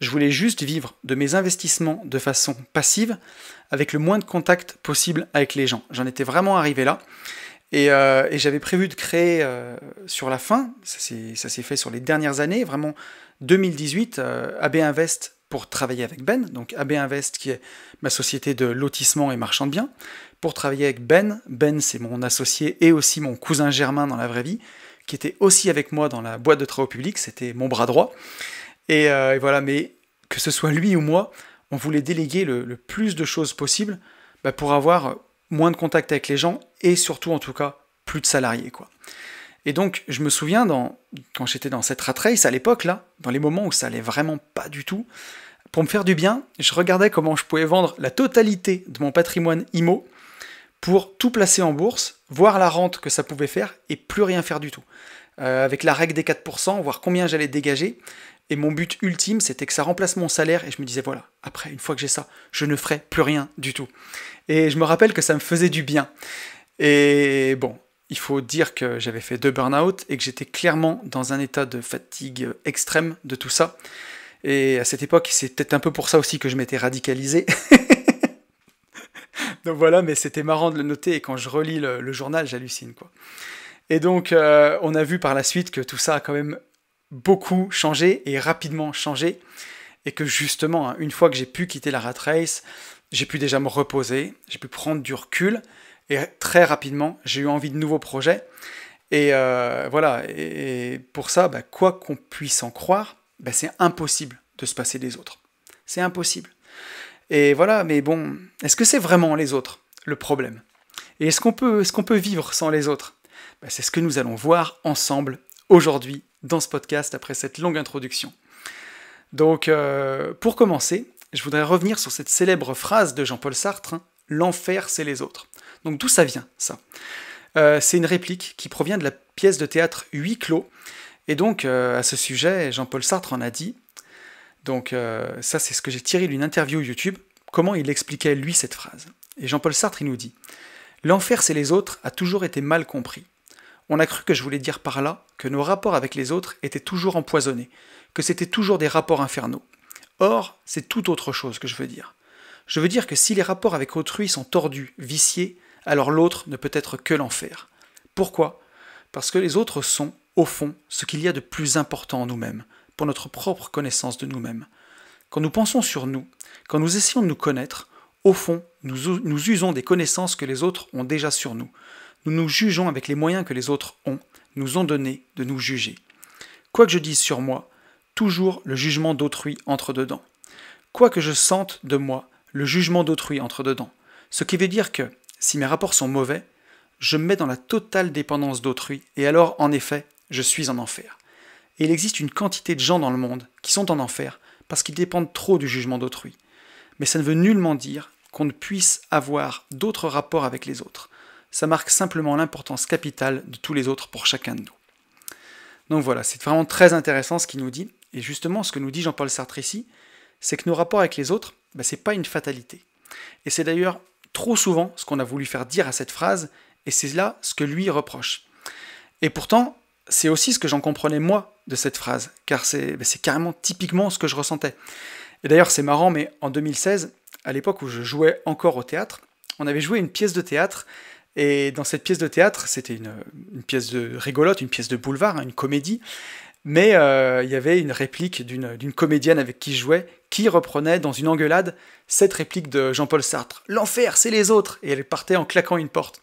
Je voulais juste vivre de mes investissements de façon passive, avec le moins de contact possible avec les gens. J'en étais vraiment arrivé là. Et j'avais prévu de créer sur la fin, ça s'est fait sur les dernières années, vraiment 2018, AB Invest pour travailler avec Ben, donc AB Invest qui est ma société de lotissement et marchand de biens, pour travailler avec Ben. Ben, c'est mon associé et aussi mon cousin germain dans la vraie vie, qui était aussi avec moi dans la boîte de travaux publics, c'était mon bras droit. Et voilà, mais que ce soit lui ou moi, on voulait déléguer le plus de choses possible pour avoir moins de contact avec les gens et surtout, en tout cas, plus de salariés, quoi. Et donc, je me souviens, quand j'étais dans cette rat race à l'époque, là, dans les moments où ça allait vraiment pas du tout, Pour me faire du bien, je regardais comment je pouvais vendre la totalité de mon patrimoine IMO pour tout placer en bourse, voir la rente que ça pouvait faire et plus rien faire du tout. Avec la règle des 4%, voir combien j'allais dégager. Et mon but ultime, c'était que ça remplace mon salaire. Et je me disais, voilà, après, une fois que j'ai ça, je ne ferai plus rien du tout. Et je me rappelle que ça me faisait du bien. Et bon, il faut dire que j'avais fait 2 burn-out et que j'étais clairement dans un état de fatigue extrême de tout ça. Et à cette époque, c'est peut-être un peu pour ça aussi que je m'étais radicalisé. Donc voilà, mais c'était marrant de le noter. Et quand je relis le journal, j'hallucine, quoi. Et donc, on a vu par la suite que tout ça a quand même beaucoup changé et rapidement changé. Et que justement, hein, une fois que j'ai pu quitter la rat race, j'ai pu déjà me reposer, j'ai pu prendre du recul. Et très rapidement, j'ai eu envie de nouveaux projets. Et voilà, et pour ça, quoi qu'on puisse en croire, c'est impossible de se passer des autres. C'est impossible. Et voilà, mais bon, est-ce que c'est vraiment les autres, le problème? Et est-ce qu'on peut vivre sans les autres? C'est ce que nous allons voir ensemble aujourd'hui dans ce podcast après cette longue introduction. Donc, pour commencer, je voudrais revenir sur cette célèbre phrase de Jean-Paul Sartre, hein, « L'enfer, c'est les autres ». Donc d'où ça vient, ça? C'est une réplique qui provient de la pièce de théâtre Huis clos. Et donc, à ce sujet, Jean-Paul Sartre en a dit, donc ça c'est ce que j'ai tiré d'une interview YouTube, comment il expliquait lui cette phrase. Et Jean-Paul Sartre, il nous dit « L'enfer, c'est les autres a toujours été mal compris. On a cru que je voulais dire par là que nos rapports avec les autres étaient toujours empoisonnés, que c'était toujours des rapports infernaux. Or, c'est tout autre chose que je veux dire. Je veux dire que si les rapports avec autrui sont tordus, viciés, alors l'autre ne peut être que l'enfer. Pourquoi? Parce que les autres sont, au fond, ce qu'il y a de plus important en nous-mêmes, pour notre propre connaissance de nous-mêmes. Quand nous pensons sur nous, quand nous essayons de nous connaître, au fond, nous usons des connaissances que les autres ont déjà sur nous. Nous nous jugeons avec les moyens que les autres nous ont donné de nous juger. Quoi que je dise sur moi, toujours le jugement d'autrui entre dedans. Quoi que je sente de moi, le jugement d'autrui entre dedans. Ce qui veut dire que, si mes rapports sont mauvais, je me mets dans la totale dépendance d'autrui, et alors, en effet, je suis en enfer. Et il existe une quantité de gens dans le monde qui sont en enfer parce qu'ils dépendent trop du jugement d'autrui. Mais ça ne veut nullement dire qu'on ne puisse avoir d'autres rapports avec les autres. Ça marque simplement l'importance capitale de tous les autres pour chacun de nous. Donc voilà, c'est vraiment très intéressant ce qu'il nous dit, et justement ce que nous dit Jean-Paul Sartre ici, c'est que nos rapports avec les autres, c'est pas une fatalité. Et c'est d'ailleurs trop souvent ce qu'on a voulu faire dire à cette phrase, et c'est là ce que lui reproche. Et pourtant, c'est aussi ce que j'en comprenais moi de cette phrase, car c'est carrément typiquement ce que je ressentais. Et d'ailleurs c'est marrant, mais en 2016, à l'époque où je jouais encore au théâtre, on avait joué une pièce de théâtre, et dans cette pièce de théâtre, c'était une pièce de rigolote, une pièce de boulevard, hein, une comédie, mais il y avait une réplique d'une comédienne avec qui je jouais, qui reprenait dans une engueulade cette réplique de Jean-Paul Sartre. « L'enfer, c'est les autres !» Et elle partait en claquant une porte.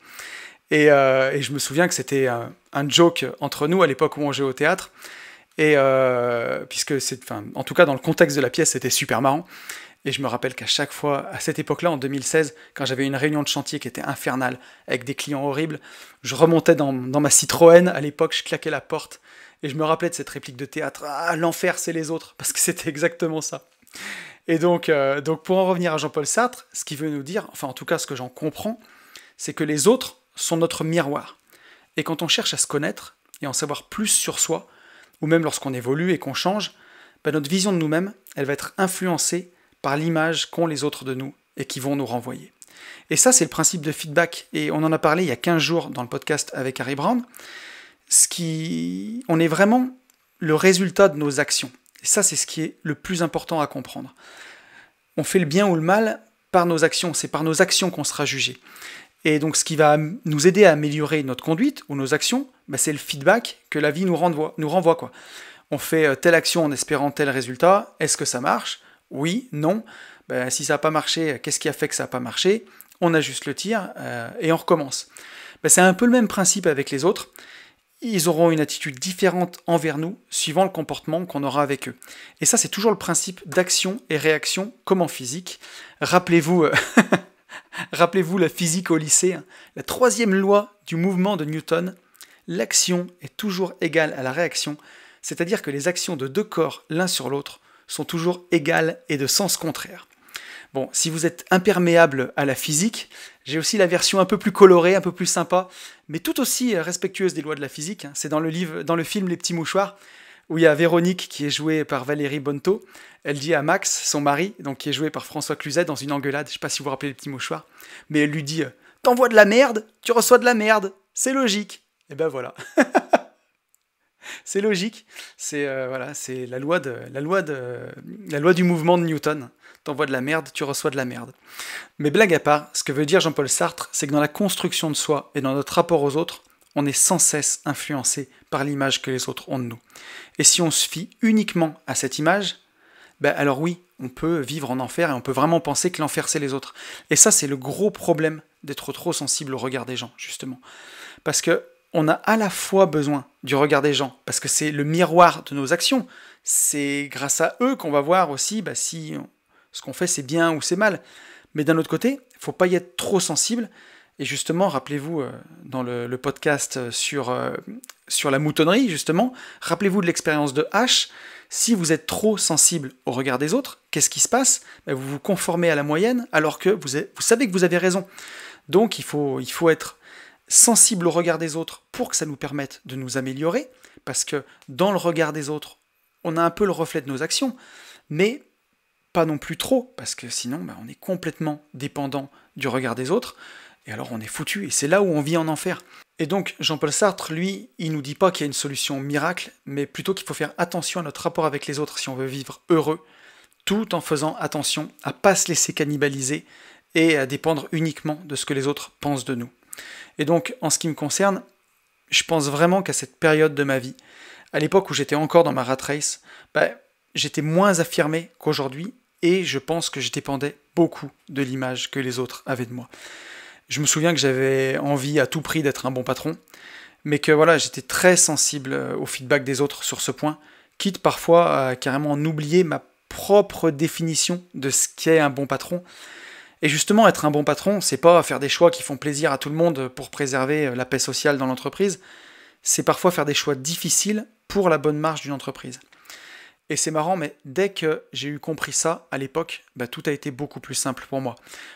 Et je me souviens que c'était un joke entre nous à l'époque où on jouait au théâtre, et puisque en tout cas dans le contexte de la pièce, c'était super marrant. Et je me rappelle qu'à chaque fois, à cette époque-là, en 2016, quand j'avais une réunion de chantier qui était infernale, avec des clients horribles, je remontais dans ma Citroën, à l'époque, je claquais la porte, et je me rappelais de cette réplique de théâtre, « Ah, l'enfer, c'est les autres !» parce que c'était exactement ça. Et donc pour en revenir à Jean-Paul Sartre, ce qu'il veut nous dire, enfin en tout cas ce que j'en comprends, c'est que les autres sont notre miroir. Et quand on cherche à se connaître, et en savoir plus sur soi, ou même lorsqu'on évolue et qu'on change, notre vision de nous-mêmes, elle va être influencée par l'image qu'ont les autres de nous et qui vont nous renvoyer. Et ça, c'est le principe de feedback, et on en a parlé il y a 15 jours dans le podcast avec Harry Brown. On est vraiment le résultat de nos actions. Et ça, c'est ce qui est le plus important à comprendre. On fait le bien ou le mal par nos actions, c'est par nos actions qu'on sera jugé. Et donc ce qui va nous aider à améliorer notre conduite ou nos actions, c'est le feedback que la vie nous renvoie, quoi. On fait telle action en espérant tel résultat, est-ce que ça marche? Oui, non. Si ça n'a pas marché, qu'est-ce qui a fait que ça n'a pas marché? On ajuste le tir et on recommence. C'est un peu le même principe avec les autres. Ils auront une attitude différente envers nous, suivant le comportement qu'on aura avec eux. Et ça, c'est toujours le principe d'action et réaction, comme en physique. Rappelez-vous la physique au lycée, hein. La 3e loi du mouvement de Newton, l'action est toujours égale à la réaction, c'est-à-dire que les actions de deux corps l'un sur l'autre sont toujours égales et de sens contraire. Bon, si vous êtes imperméable à la physique, j'ai aussi la version un peu plus colorée, un peu plus sympa, mais tout aussi respectueuse des lois de la physique. C'est dans le film Les Petits Mouchoirs, où il y a Véronique qui est jouée par Valérie Bonneton. Elle dit à Max, son mari, donc qui est joué par François Cluzet dans une engueulade, je ne sais pas si vous vous rappelez Les Petits Mouchoirs, mais elle lui dit « T'envoies de la merde, tu reçois de la merde, c'est logique ». Et ben voilà. C'est logique, c'est la loi du mouvement de Newton. T'envoies de la merde, tu reçois de la merde. Mais blague à part, ce que veut dire Jean-Paul Sartre, c'est que dans la construction de soi et dans notre rapport aux autres, on est sans cesse influencé par l'image que les autres ont de nous. Et si on se fie uniquement à cette image, ben alors oui, on peut vivre en enfer et on peut vraiment penser que l'enfer c'est les autres. Et ça c'est le gros problème d'être trop sensible au regard des gens, justement. Parce que on a à la fois besoin du regard des gens, parce que c'est le miroir de nos actions. C'est grâce à eux qu'on va voir aussi si ce qu'on fait c'est bien ou c'est mal. Mais d'un autre côté, il ne faut pas y être trop sensible. Et justement, rappelez-vous, dans le podcast sur la moutonnerie, justement, rappelez-vous de l'expérience de H. Si vous êtes trop sensible au regard des autres, qu'est-ce qui se passe ? Vous vous conformez à la moyenne, alors que vous savez que vous avez raison. Donc il faut être sensible au regard des autres pour que ça nous permette de nous améliorer, parce que dans le regard des autres, on a un peu le reflet de nos actions, mais pas non plus trop, parce que sinon on est complètement dépendant du regard des autres, et alors on est foutu, et c'est là où on vit en enfer. Et donc Jean-Paul Sartre, lui, il nous dit pas qu'il y a une solution miracle, mais plutôt qu'il faut faire attention à notre rapport avec les autres si on veut vivre heureux, tout en faisant attention à pas se laisser cannibaliser et à dépendre uniquement de ce que les autres pensent de nous. Et donc, en ce qui me concerne, je pense vraiment qu'à cette période de ma vie, à l'époque où j'étais encore dans ma rat race, j'étais moins affirmé qu'aujourd'hui, et je pense que je dépendais beaucoup de l'image que les autres avaient de moi. Je me souviens que j'avais envie à tout prix d'être un bon patron, mais que voilà, j'étais très sensible au feedback des autres sur ce point, quitte parfois à carrément en oublier ma propre définition de ce qu'est un bon patron. Et justement, être un bon patron, c'est pas faire des choix qui font plaisir à tout le monde pour préserver la paix sociale dans l'entreprise, c'est parfois faire des choix difficiles pour la bonne marche d'une entreprise. Et c'est marrant, mais dès que j'ai eu compris ça, à l'époque, tout a été beaucoup plus simple pour moi.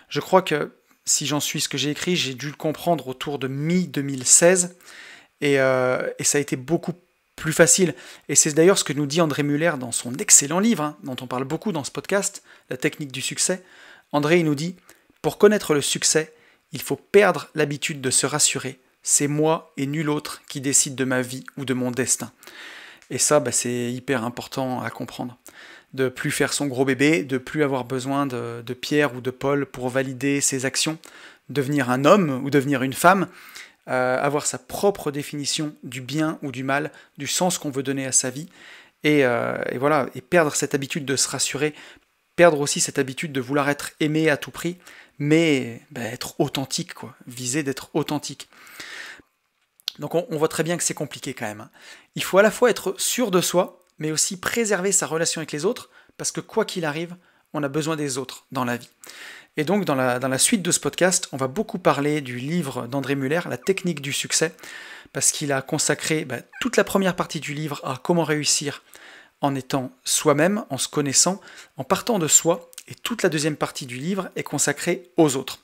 Je crois que, si j'en suis ce que j'ai écrit, j'ai dû le comprendre autour de mi-2016, et ça a été beaucoup plus facile. Et c'est d'ailleurs ce que nous dit André Muller dans son excellent livre, dont on parle beaucoup dans ce podcast, La technique du succès. André, il nous dit « Pour connaître le succès, il faut perdre l'habitude de se rassurer. C'est moi et nul autre qui décide de ma vie ou de mon destin. » Et ça, c'est hyper important à comprendre. De plus faire son gros bébé, de plus avoir besoin de Pierre ou de Paul pour valider ses actions, devenir un homme ou devenir une femme, avoir sa propre définition du bien ou du mal, du sens qu'on veut donner à sa vie, et perdre cette habitude de se rassurer, perdre aussi cette habitude de vouloir être aimé à tout prix, mais être authentique, viser d'être authentique. Donc on voit très bien que c'est compliqué quand même. Il faut à la fois être sûr de soi, mais aussi préserver sa relation avec les autres, parce que quoi qu'il arrive, on a besoin des autres dans la vie. Et donc dans la suite de ce podcast, on va beaucoup parler du livre d'André Muller, La technique du succès, parce qu'il a consacré toute la première partie du livre à comment réussir en étant soi-même, en se connaissant, en partant de soi, et toute la deuxième partie du livre est consacrée aux autres.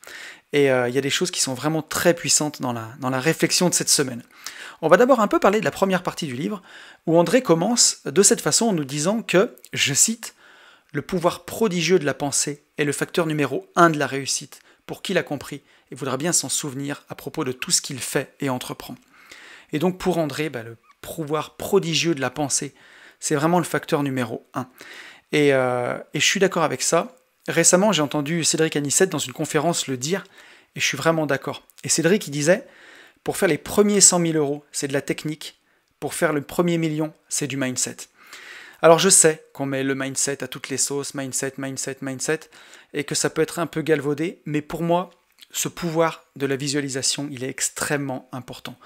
Et il y a des choses qui sont vraiment très puissantes dans la réflexion de cette semaine. On va d'abord un peu parler de la première partie du livre, où André commence de cette façon en nous disant que, je cite, « Le pouvoir prodigieux de la pensée est le facteur numéro 1 de la réussite, pour qui l'a compris et voudra bien s'en souvenir à propos de tout ce qu'il fait et entreprend. » Et donc pour André, le pouvoir prodigieux de la pensée, c'est vraiment le facteur numéro 1. Et je suis d'accord avec ça. Récemment, j'ai entendu Cédric Anissette dans une conférence le dire, et je suis vraiment d'accord. Et Cédric, il disait, pour faire les premiers 100 000 euros, c'est de la technique. Pour faire le premier million, c'est du mindset. Alors je sais qu'on met le mindset à toutes les sauces, mindset, et que ça peut être un peu galvaudé, mais pour moi, ce pouvoir de la visualisation, il est extrêmement important.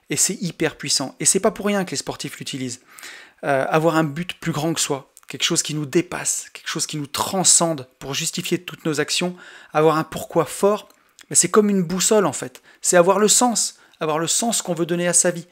Et c'est hyper puissant. Et c'est pas pour rien que les sportifs l'utilisent. Avoir un but plus grand que soi, quelque chose qui nous dépasse, quelque chose qui nous transcende pour justifier toutes nos actions, avoir un pourquoi fort, mais c'est comme une boussole en fait. C'est avoir le sens qu'on veut donner à sa vie.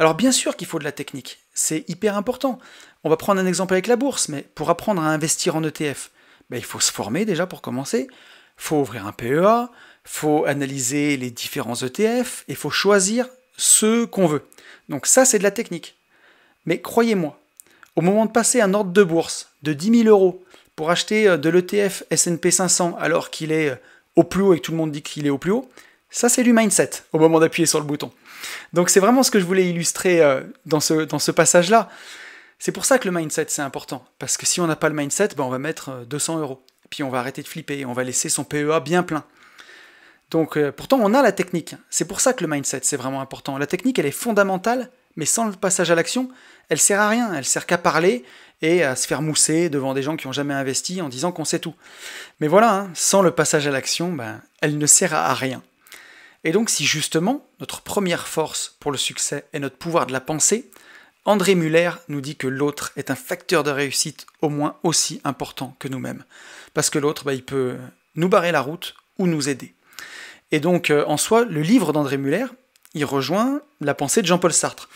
Alors bien sûr qu'il faut de la technique, c'est hyper important. On va prendre un exemple avec la bourse, mais pour apprendre à investir en ETF, ben, il faut se former déjà pour commencer, il faut ouvrir un PEA, il faut analyser les différents ETF, et il faut choisir ceux qu'on veut. Donc ça, c'est de la technique. Mais croyez-moi, au moment de passer un ordre de bourse de 10 000 euros pour acheter de l'ETF S&P 500 alors qu'il est au plus haut et que tout le monde dit qu'il est au plus haut, ça c'est du mindset au moment d'appuyer sur le bouton. Donc c'est vraiment ce que je voulais illustrer dans ce passage-là. C'est pour ça que le mindset c'est important, parce que si on n'a pas le mindset, ben, on va mettre 200 euros, et puis on va arrêter de flipper, on va laisser son PEA bien plein. Donc pourtant on a la technique, c'est pour ça que le mindset c'est vraiment important. La technique elle est fondamentale, mais sans le passage à l'action, elle sert à rien, elle sert qu'à parler et à se faire mousser devant des gens qui n'ont jamais investi en disant qu'on sait tout. Mais voilà, hein, sans le passage à l'action, ben, elle ne sert à rien. Et donc si justement, notre première force pour le succès est notre pouvoir de la pensée, André Muller nous dit que l'autre est un facteur de réussite au moins aussi important que nous-mêmes. Parce que l'autre, ben, il peut nous barrer la route ou nous aider. Et donc en soi, le livre d'André Muller, il rejoint la pensée de Jean-Paul Sartre.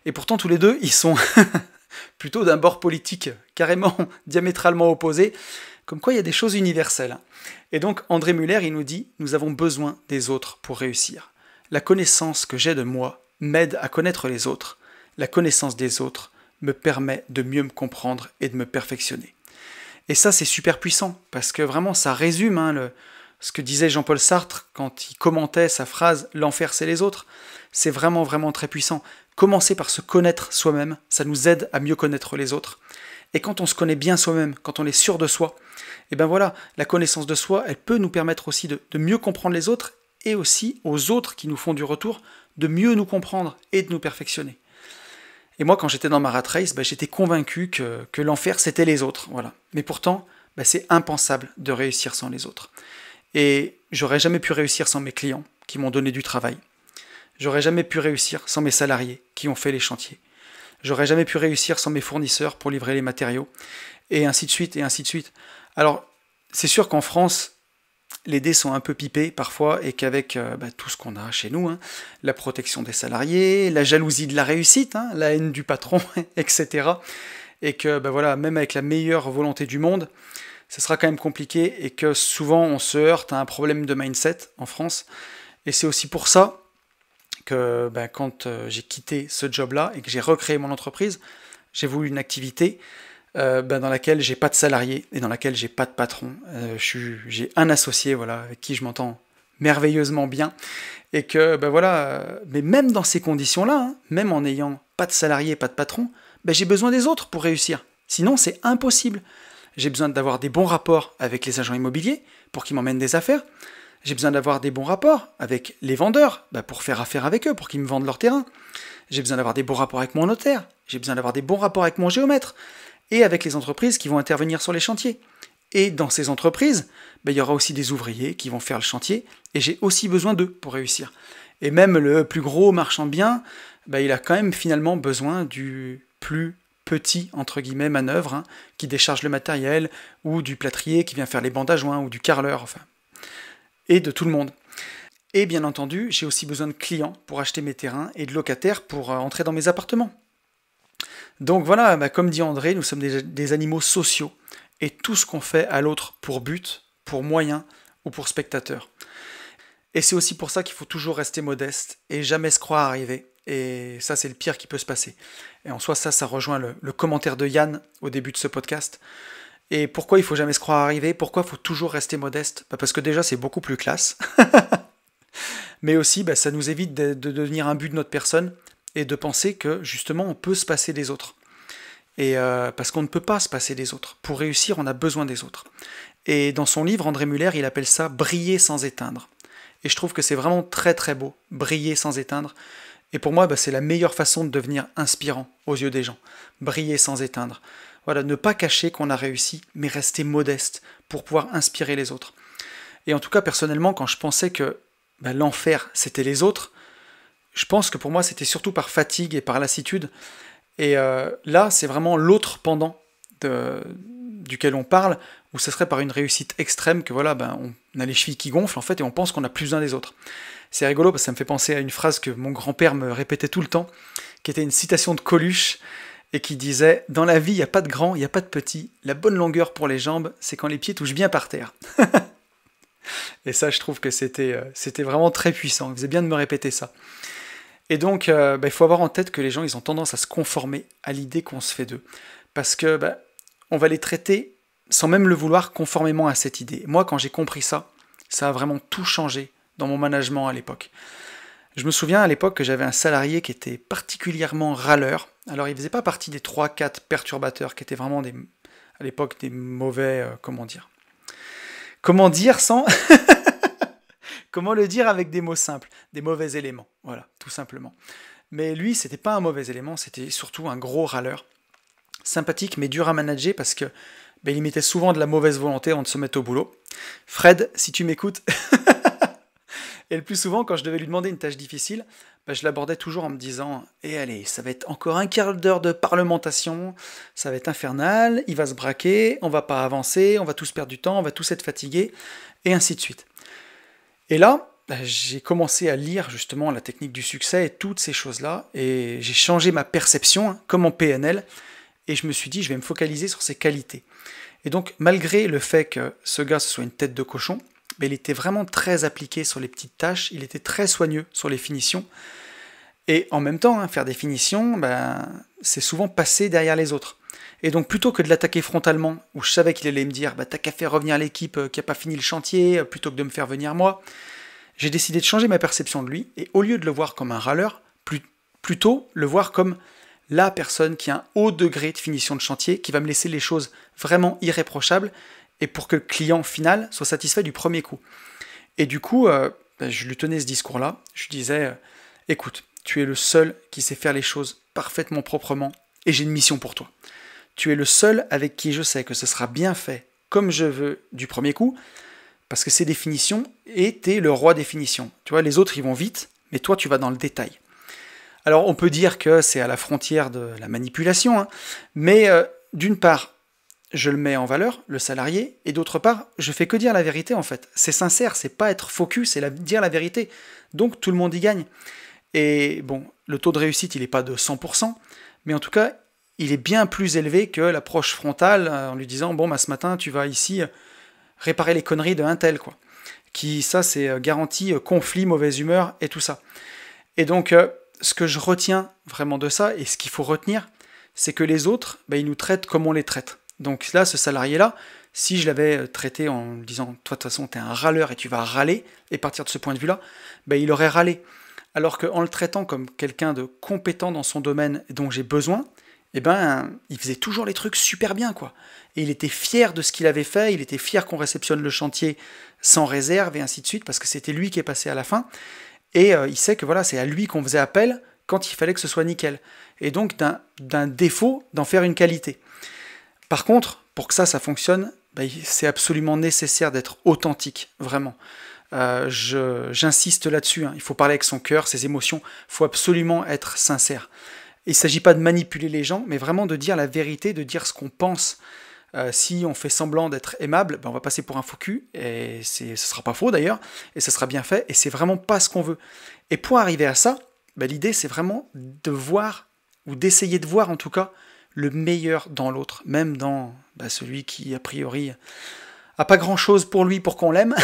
Et pourtant tous les deux, ils sont plutôt d'un bord politique carrément diamétralement opposé, comme quoi il y a des choses universelles. Et donc André Muller, il nous dit « Nous avons besoin des autres pour réussir. La connaissance que j'ai de moi m'aide à connaître les autres. La connaissance des autres me permet de mieux me comprendre et de me perfectionner. » Et ça, c'est super puissant, parce que vraiment, ça résume ce que disait Jean-Paul Sartre quand il commentait sa phrase « L'enfer, c'est les autres ». C'est vraiment, vraiment très puissant. Commencer par se connaître soi-même, ça nous aide à mieux connaître les autres. Et quand on se connaît bien soi-même, quand on est sûr de soi, et ben voilà, la connaissance de soi, elle peut nous permettre aussi de mieux comprendre les autres, et aussi aux autres qui nous font du retour, de mieux nous comprendre et de nous perfectionner. Et moi, quand j'étais dans ma rat race, j'étais convaincu que l'enfer, c'était les autres. Voilà. Mais pourtant, c'est impensable de réussir sans les autres. Et j'aurais jamais pu réussir sans mes clients, qui m'ont donné du travail. J'aurais jamais pu réussir sans mes salariés, qui ont fait les chantiers. J'aurais jamais pu réussir sans mes fournisseurs pour livrer les matériaux. Et ainsi de suite, et ainsi de suite. Alors, c'est sûr qu'en France, les dés sont un peu pipés parfois, et qu'avec tout ce qu'on a chez nous, hein, la protection des salariés, la jalousie de la réussite, hein, la haine du patron, etc. Et que voilà, même avec la meilleure volonté du monde, ce sera quand même compliqué, et que souvent on se heurte à un problème de mindset en France. Et c'est aussi pour ça que quand j'ai quitté ce job-là et que j'ai recréé mon entreprise, j'ai voulu une activité dans laquelle j'ai pas de salariés et dans laquelle j'ai pas de patron. J'ai un associé, voilà, avec qui je m'entends merveilleusement bien, et que mais même dans ces conditions-là, hein, même en n'ayant pas de salariés, pas de patron, j'ai besoin des autres pour réussir. Sinon, c'est impossible. J'ai besoin d'avoir des bons rapports avec les agents immobiliers pour qu'ils m'emmènent des affaires. J'ai besoin d'avoir des bons rapports avec les vendeurs pour faire affaire avec eux, pour qu'ils me vendent leur terrain. J'ai besoin d'avoir des bons rapports avec mon notaire. J'ai besoin d'avoir des bons rapports avec mon géomètre et avec les entreprises qui vont intervenir sur les chantiers. Et dans ces entreprises, il y aura aussi des ouvriers qui vont faire le chantier, et j'ai aussi besoin d'eux pour réussir. Et même le plus gros marchand de biens, il a quand même finalement besoin du plus petit, entre guillemets, manœuvre, hein, qui décharge le matériel, ou du plâtrier qui vient faire les bandes à joints, ou du carreleur, enfin, et de tout le monde. Et bien entendu, j'ai aussi besoin de clients pour acheter mes terrains, et de locataires pour entrer dans mes appartements. Donc voilà, comme dit André, nous sommes des animaux sociaux, et tout ce qu'on fait à l'autre pour but, pour moyen ou pour spectateur. Et c'est aussi pour ça qu'il faut toujours rester modeste et jamais se croire arrivé. Et ça, c'est le pire qui peut se passer. Et en soi, ça rejoint le commentaire de Yann au début de ce podcast. Et pourquoi il faut jamais se croire arrivé? Pourquoi il faut toujours rester modeste? Parce que déjà, c'est beaucoup plus classe. Mais aussi, ça nous évite de devenir un but de notre personne et de penser que, justement, on peut se passer des autres. Et parce qu'on ne peut pas se passer des autres. Pour réussir, on a besoin des autres. Et dans son livre, André Muller, il appelle ça « briller sans éteindre ». Et je trouve que c'est vraiment très très beau, briller sans éteindre. Et pour moi, c'est la meilleure façon de devenir inspirant aux yeux des gens. Briller sans éteindre. Voilà, ne pas cacher qu'on a réussi, mais rester modeste pour pouvoir inspirer les autres. Et en tout cas, personnellement, quand je pensais que l'enfer, c'était les autres, je pense que pour moi, c'était surtout par fatigue et par lassitude. Et là, c'est vraiment l'autre pendant duquel on parle, où ce serait par une réussite extrême que voilà, on a les chevilles qui gonflent en fait, et on pense qu'on a plus besoin des autres. C'est rigolo parce que ça me fait penser à une phrase que mon grand-père me répétait tout le temps, qui était une citation de Coluche, et qui disait « Dans la vie, il n'y a pas de grand, il n'y a pas de petit. La bonne longueur pour les jambes, c'est quand les pieds touchent bien par terre. » Et ça, je trouve que c'était vraiment très puissant. Il faisait bien de me répéter ça. Et donc, il faut avoir en tête que les gens, ils ont tendance à se conformer à l'idée qu'on se fait d'eux. Parce que on va les traiter, sans même le vouloir, conformément à cette idée. Moi, quand j'ai compris ça, ça a vraiment tout changé dans mon management à l'époque. Je me souviens à l'époque que j'avais un salarié qui était particulièrement râleur. Alors, il ne faisait pas partie des 3-4 perturbateurs qui étaient vraiment, à l'époque, des mauvais... Comment dire sans... Comment le dire avec des mots simples? Des mauvais éléments, voilà, tout simplement. Mais lui, c'était pas un mauvais élément, c'était surtout un gros râleur. Sympathique, mais dur à manager parce que il mettait souvent de la mauvaise volonté avant de se mettre au boulot. Fred, si tu m'écoutes... Et le plus souvent, quand je devais lui demander une tâche difficile, je l'abordais toujours en me disant « Eh allez, ça va être encore un quart d'heure de parlementation, ça va être infernal, il va se braquer, on va pas avancer, on va tous perdre du temps, on va tous être fatigués, et ainsi de suite. » Et là, j'ai commencé à lire justement la technique du succès et toutes ces choses-là, et j'ai changé ma perception, comme en PNL, et je me suis dit « Je vais me focaliser sur ses qualités. » Et donc, malgré le fait que ce gars, ce soit une tête de cochon, il était vraiment très appliqué sur les petites tâches, il était très soigneux sur les finitions, et en même temps, faire des finitions, c'est souvent passer derrière les autres. Et donc plutôt que de l'attaquer frontalement, où je savais qu'il allait me dire « t'as qu'à faire revenir l'équipe qui n'a pas fini le chantier, plutôt que de me faire venir moi », j'ai décidé de changer ma perception de lui, et au lieu de le voir comme un râleur, plutôt le voir comme la personne qui a un haut degré de finition de chantier, qui va me laisser les choses vraiment irréprochables, et pour que le client final soit satisfait du premier coup. Et du coup, je lui tenais ce discours-là, je lui disais « Écoute, tu es le seul qui sait faire les choses parfaitement proprement, et j'ai une mission pour toi. Tu es le seul avec qui je sais que ce sera bien fait comme je veux du premier coup, parce que c'est des finitions, et tu es le roi des finitions. Tu vois, les autres, ils vont vite, mais toi, tu vas dans le détail. » Alors, on peut dire que c'est à la frontière de la manipulation, mais d'une part, je le mets en valeur, le salarié, et d'autre part, je fais que dire la vérité en fait. C'est sincère, c'est pas être focus, c'est dire la vérité. Donc tout le monde y gagne. Et bon, le taux de réussite, il n'est pas de 100%, mais en tout cas, il est bien plus élevé que l'approche frontale en lui disant « Bon, ce matin, tu vas ici réparer les conneries de un tel, quoi. » Qui, ça, c'est garanti, conflit, mauvaise humeur et tout ça. Et donc, ce que je retiens vraiment de ça, et ce qu'il faut retenir, c'est que les autres, ils nous traitent comme on les traite. Donc là, ce salarié-là, si je l'avais traité en lui disant « Toi, de toute façon, t'es un râleur et tu vas râler », et partir de ce point de vue-là, il aurait râlé. Alors qu'en le traitant comme quelqu'un de compétent dans son domaine dont j'ai besoin, il faisait toujours les trucs super bien, quoi. Et il était fier de ce qu'il avait fait, il était fier qu'on réceptionne le chantier sans réserve, et ainsi de suite, parce que c'était lui qui est passé à la fin. Et il sait que voilà, c'est à lui qu'on faisait appel quand il fallait que ce soit nickel. Et donc, d'un défaut, d'en faire une qualité. Par contre, pour que ça fonctionne, c'est absolument nécessaire d'être authentique, vraiment. J'insiste là-dessus, il faut parler avec son cœur, ses émotions, il faut absolument être sincère. Il ne s'agit pas de manipuler les gens, mais vraiment de dire la vérité, de dire ce qu'on pense. Si on fait semblant d'être aimable, on va passer pour un faux cul, et ce ne sera pas faux d'ailleurs, et ça sera bien fait, et c'est vraiment pas ce qu'on veut. Et pour arriver à ça, l'idée c'est vraiment de voir, ou d'essayer de voir en tout cas, le meilleur dans l'autre, même dans celui qui, a priori, a pas grand-chose pour lui pour qu'on l'aime,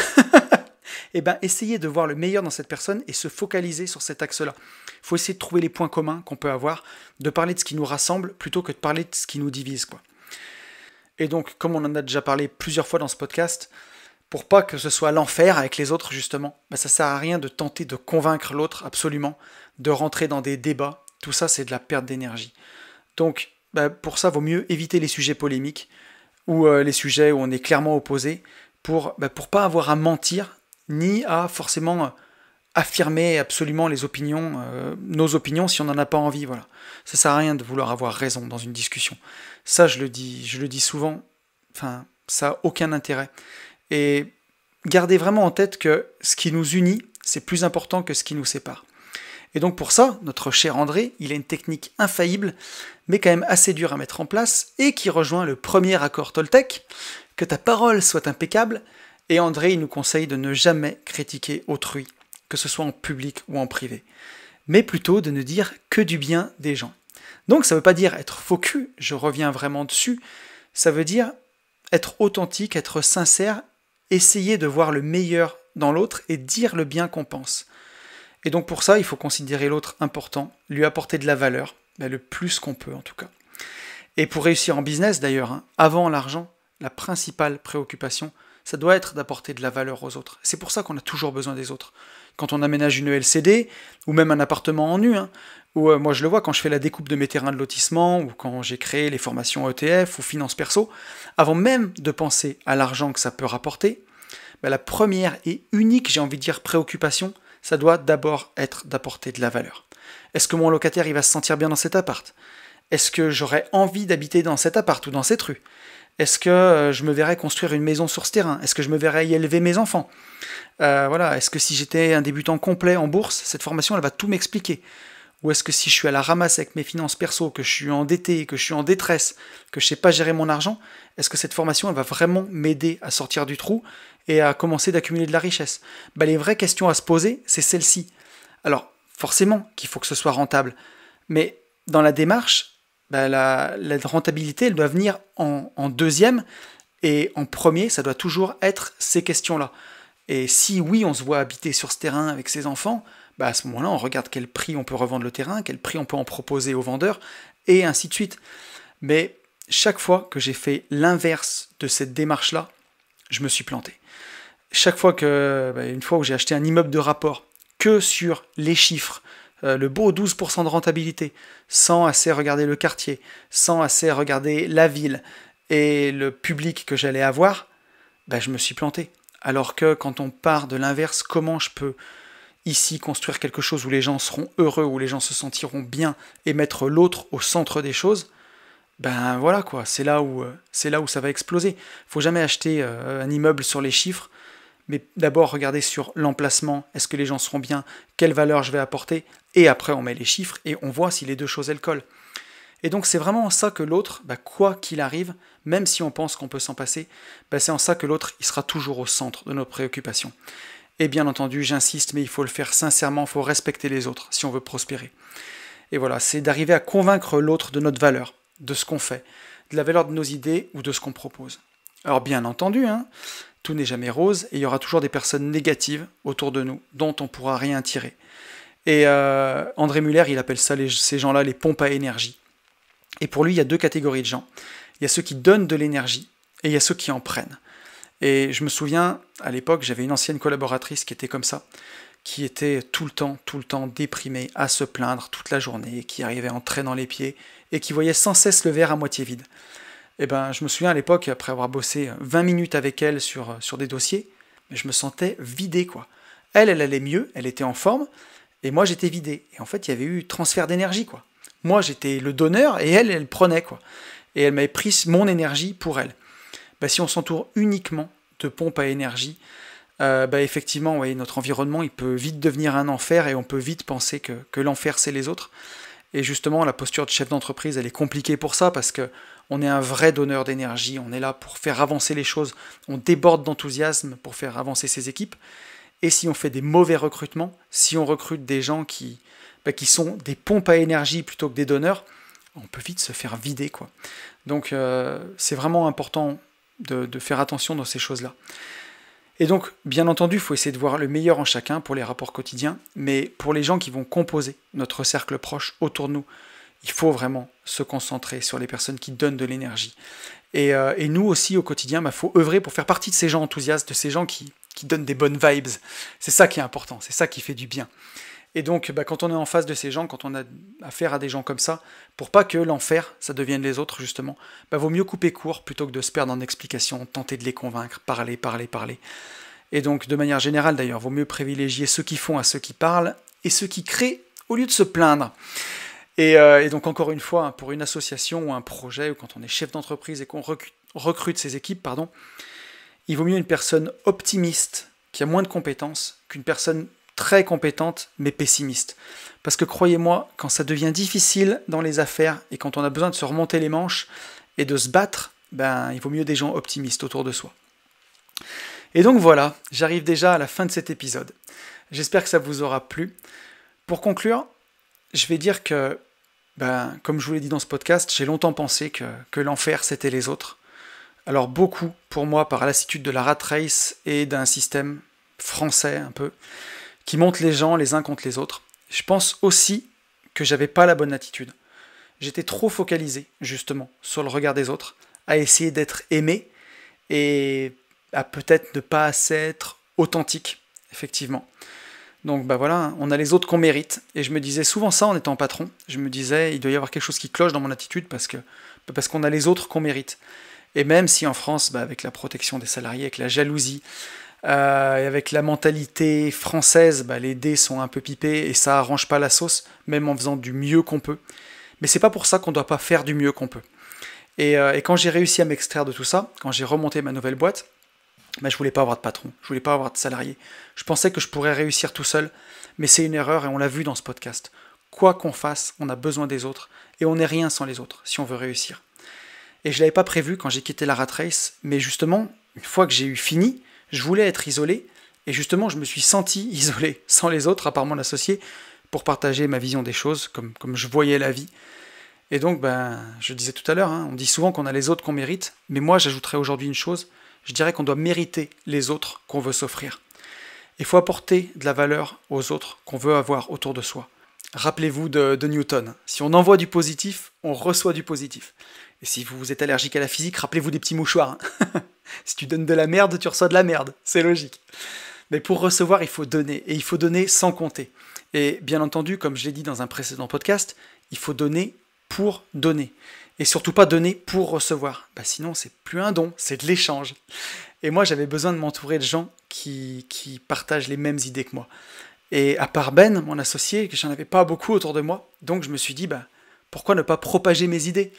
et essayez de voir le meilleur dans cette personne et se focaliser sur cet axe-là. Il faut essayer de trouver les points communs qu'on peut avoir, de parler de ce qui nous rassemble plutôt que de parler de ce qui nous divise, quoi. Et donc, comme on en a déjà parlé plusieurs fois dans ce podcast, pour pas que ce soit l'enfer avec les autres, justement, ça sert à rien de tenter de convaincre l'autre, absolument, de rentrer dans des débats. Tout ça, c'est de la perte d'énergie. Donc, pour ça, vaut mieux éviter les sujets polémiques ou les sujets où on est clairement opposés pour pas avoir à mentir ni à forcément affirmer absolument les opinions, nos opinions si on n'en a pas envie. Voilà. Ça sert à rien de vouloir avoir raison dans une discussion. Ça, je le dis souvent, ça n'a aucun intérêt. Et gardez vraiment en tête que ce qui nous unit, c'est plus important que ce qui nous sépare. Et donc pour ça, notre cher André, il a une technique infaillible, mais quand même assez dure à mettre en place, et qui rejoint le premier accord Toltec, que ta parole soit impeccable, et André, il nous conseille de ne jamais critiquer autrui, que ce soit en public ou en privé. mais plutôt de ne dire que du bien des gens. Donc ça ne veut pas dire être faux cul, je reviens vraiment dessus, ça veut dire être authentique, être sincère, essayer de voir le meilleur dans l'autre et dire le bien qu'on pense. Et donc pour ça, il faut considérer l'autre important, lui apporter de la valeur, le plus qu'on peut en tout cas. Et pour réussir en business d'ailleurs, avant l'argent, la principale préoccupation, ça doit être d'apporter de la valeur aux autres. C'est pour ça qu'on a toujours besoin des autres. Quand on aménage une LCD, ou même un appartement en nu, ou moi je le vois quand je fais la découpe de mes terrains de lotissement, ou quand j'ai créé les formations ETF ou finances perso, avant même de penser à l'argent que ça peut rapporter, la première et unique, j'ai envie de dire, préoccupation, ça doit d'abord être d'apporter de la valeur. Est-ce que mon locataire il va se sentir bien dans cet appart? Est-ce que j'aurais envie d'habiter dans cet appart ou dans cette rue? Est-ce que je me verrais construire une maison sur ce terrain? Est-ce que je me verrais y élever mes enfants? Voilà. Est-ce que si j'étais un débutant complet en bourse, cette formation elle va tout m'expliquer? Ou est-ce que si je suis à la ramasse avec mes finances perso, que je suis endetté, que je suis en détresse, que je ne sais pas gérer mon argent, est-ce que cette formation elle va vraiment m'aider à sortir du trou et à commencer d'accumuler de la richesse? Les vraies questions à se poser, c'est celle-ci. Alors, forcément qu'il faut que ce soit rentable, mais dans la démarche, la rentabilité, elle doit venir en deuxième, et en premier, ça doit toujours être ces questions-là. Et si oui, on se voit habiter sur ce terrain avec ses enfants, à ce moment-là, on regarde quel prix on peut revendre le terrain, quel prix on peut en proposer aux vendeurs, et ainsi de suite. Mais chaque fois que j'ai fait l'inverse de cette démarche-là, je me suis planté. Chaque fois une fois où j'ai acheté un immeuble de rapport, que sur les chiffres, le beau 12% de rentabilité, sans assez regarder le quartier, sans assez regarder la ville et le public que j'allais avoir, je me suis planté. Alors que quand on part de l'inverse, comment je peux ici construire quelque chose où les gens seront heureux, où les gens se sentiront bien et mettre l'autre au centre des choses, voilà quoi, c'est là où ça va exploser. Faut jamais acheter un immeuble sur les chiffres, mais d'abord regarder sur l'emplacement, est-ce que les gens seront bien, quelle valeur je vais apporter, et après on met les chiffres et on voit si les deux choses elles collent. Et donc c'est vraiment en ça que l'autre, quoi qu'il arrive, même si on pense qu'on peut s'en passer, c'est en ça que l'autre il sera toujours au centre de nos préoccupations. Et bien entendu, j'insiste, mais il faut le faire sincèrement, il faut respecter les autres si on veut prospérer. Et voilà, c'est d'arriver à convaincre l'autre de notre valeur, de ce qu'on fait, de la valeur de nos idées ou de ce qu'on propose. Alors bien entendu, tout n'est jamais rose, et il y aura toujours des personnes négatives autour de nous, dont on ne pourra rien tirer. Et André Muller, il appelle ça ces gens-là les pompes à énergie. Et pour lui, il y a deux catégories de gens. Il y a ceux qui donnent de l'énergie, et il y a ceux qui en prennent. Et je me souviens, à l'époque, j'avais une ancienne collaboratrice qui était comme ça, qui était tout le temps déprimée, à se plaindre toute la journée, qui arrivait en traînant les pieds, et qui voyait sans cesse le verre à moitié vide. Et je me souviens à l'époque, après avoir bossé 20 minutes avec elle sur des dossiers, je me sentais vidé, quoi. Elle allait mieux, elle était en forme, et moi j'étais vidé. Et en fait, il y avait eu transfert d'énergie, quoi. Moi j'étais le donneur, et elle prenait, quoi. Et elle m'avait pris mon énergie pour elle. Si on s'entoure uniquement de pompes à énergie, effectivement, ouais, notre environnement il peut vite devenir un enfer, et on peut vite penser que l'enfer c'est les autres. Et justement, la posture de chef d'entreprise, elle est compliquée pour ça, parce que on est un vrai donneur d'énergie, on est là pour faire avancer les choses, on déborde d'enthousiasme pour faire avancer ses équipes. Et si on fait des mauvais recrutements, si on recrute des gens qui sont des pompes à énergie plutôt que des donneurs, on peut vite se faire vider, quoi. Donc c'est vraiment important de faire attention dans ces choses-là. Et donc, bien entendu, il faut essayer de voir le meilleur en chacun pour les rapports quotidiens, mais pour les gens qui vont composer notre cercle proche autour de nous, il faut vraiment se concentrer sur les personnes qui donnent de l'énergie. Et nous aussi, au quotidien, faut œuvrer pour faire partie de ces gens enthousiastes, de ces gens qui donnent des bonnes vibes. C'est ça qui est important, c'est ça qui fait du bien. Et donc, quand on est en face de ces gens, quand on a affaire à des gens comme ça, pour pas que l'enfer, ça devienne les autres, justement, vaut mieux couper court plutôt que de se perdre en explications, tenter de les convaincre, parler. Et donc, de manière générale d'ailleurs, vaut mieux privilégier ceux qui font à ceux qui parlent, et ceux qui créent au lieu de se plaindre. Et donc, encore une fois, pour une association ou un projet, ou quand on est chef d'entreprise et qu'on recrute ses équipes, il vaut mieux une personne optimiste, qui a moins de compétences, qu'une personne très compétente mais pessimiste. Parce que croyez-moi, quand ça devient difficile dans les affaires et quand on a besoin de se remonter les manches et de se battre, il vaut mieux des gens optimistes autour de soi. Et donc j'arrive déjà à la fin de cet épisode. J'espère que ça vous aura plu. Pour conclure, je vais dire que, comme je vous l'ai dit dans ce podcast, j'ai longtemps pensé que l'enfer, c'était les autres. Alors beaucoup, pour moi, par lassitude de la rat race et d'un système français un peu, qui monte les gens les uns contre les autres. Je pense aussi que j'avais pas la bonne attitude. J'étais trop focalisé, justement, sur le regard des autres, à essayer d'être aimé et à peut-être ne pas assez être authentique, effectivement. Donc voilà, on a les autres qu'on mérite. Et je me disais souvent ça en étant patron. Je me disais, il doit y avoir quelque chose qui cloche dans mon attitude parce qu'on a les autres qu'on mérite. Et même si en France, avec la protection des salariés, avec la jalousie, et avec la mentalité française, les dés sont un peu pipés et ça arrange pas la sauce, même en faisant du mieux qu'on peut. Mais c'est pas pour ça qu'on doit pas faire du mieux qu'on peut. Et quand j'ai réussi à m'extraire de tout ça, quand j'ai remonté ma nouvelle boîte, je voulais pas avoir de patron, je voulais pas avoir de salarié. Je pensais que je pourrais réussir tout seul, mais c'est une erreur et on l'a vu dans ce podcast. Quoi qu'on fasse, on a besoin des autres et on n'est rien sans les autres si on veut réussir. Et je l'avais pas prévu quand j'ai quitté la rat race, mais justement, une fois que j'ai eu fini, je voulais être isolé et justement je me suis senti isolé sans les autres, à part mon associé, pour partager ma vision des choses, comme je voyais la vie. Et donc, je disais tout à l'heure, on dit souvent qu'on a les autres qu'on mérite, mais moi j'ajouterais aujourd'hui une chose, je dirais qu'on doit mériter les autres qu'on veut s'offrir. Il faut apporter de la valeur aux autres qu'on veut avoir autour de soi. Rappelez-vous de Newton, si on envoie du positif, on reçoit du positif. Et si vous êtes allergique à la physique, rappelez-vous des petits mouchoirs. Si tu donnes de la merde, tu reçois de la merde, c'est logique. Mais pour recevoir, il faut donner, et il faut donner sans compter. Et bien entendu, comme je l'ai dit dans un précédent podcast, il faut donner pour donner. Et surtout pas donner pour recevoir. Sinon, c'est plus un don, c'est de l'échange. Et moi, j'avais besoin de m'entourer de gens qui partagent les mêmes idées que moi. Et à part Ben, mon associé, que j'en avais pas beaucoup autour de moi, donc je me suis dit, pourquoi ne pas propager mes idées?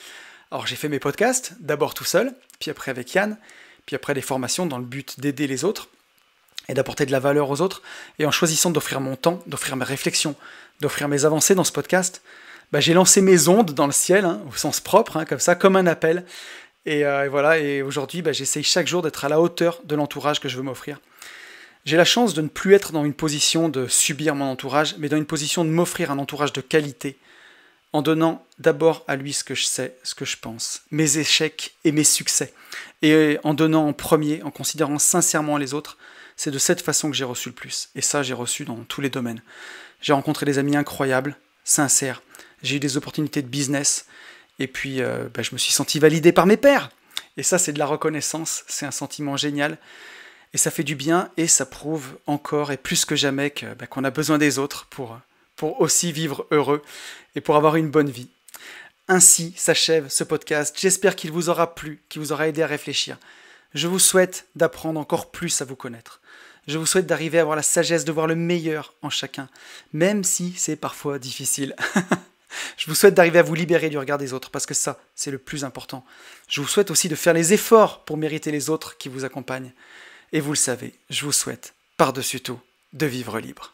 Alors j'ai fait mes podcasts, d'abord tout seul, puis après avec Yann, puis après des formations dans le but d'aider les autres et d'apporter de la valeur aux autres. Et en choisissant d'offrir mon temps, d'offrir mes réflexions, d'offrir mes avancées dans ce podcast, j'ai lancé mes ondes dans le ciel, au sens propre, comme ça, comme un appel. Et voilà, et aujourd'hui, j'essaye chaque jour d'être à la hauteur de l'entourage que je veux m'offrir. J'ai la chance de ne plus être dans une position de subir mon entourage, mais dans une position de m'offrir un entourage de qualité, en donnant d'abord à lui ce que je sais, ce que je pense, mes échecs et mes succès. Et en donnant en premier, en considérant sincèrement les autres, c'est de cette façon que j'ai reçu le plus. Et ça, j'ai reçu dans tous les domaines. J'ai rencontré des amis incroyables, sincères. J'ai eu des opportunités de business. Et puis, je me suis senti validé par mes pairs. Et ça, c'est de la reconnaissance. C'est un sentiment génial. Et ça fait du bien. Et ça prouve encore et plus que jamais qu'on a besoin des autres pour aussi vivre heureux et pour avoir une bonne vie. Ainsi s'achève ce podcast. J'espère qu'il vous aura plu, qu'il vous aura aidé à réfléchir. Je vous souhaite d'apprendre encore plus à vous connaître. Je vous souhaite d'arriver à avoir la sagesse de voir le meilleur en chacun, même si c'est parfois difficile. Je vous souhaite d'arriver à vous libérer du regard des autres, parce que ça, c'est le plus important. Je vous souhaite aussi de faire les efforts pour mériter les autres qui vous accompagnent. Et vous le savez, je vous souhaite, par-dessus tout, de vivre libre.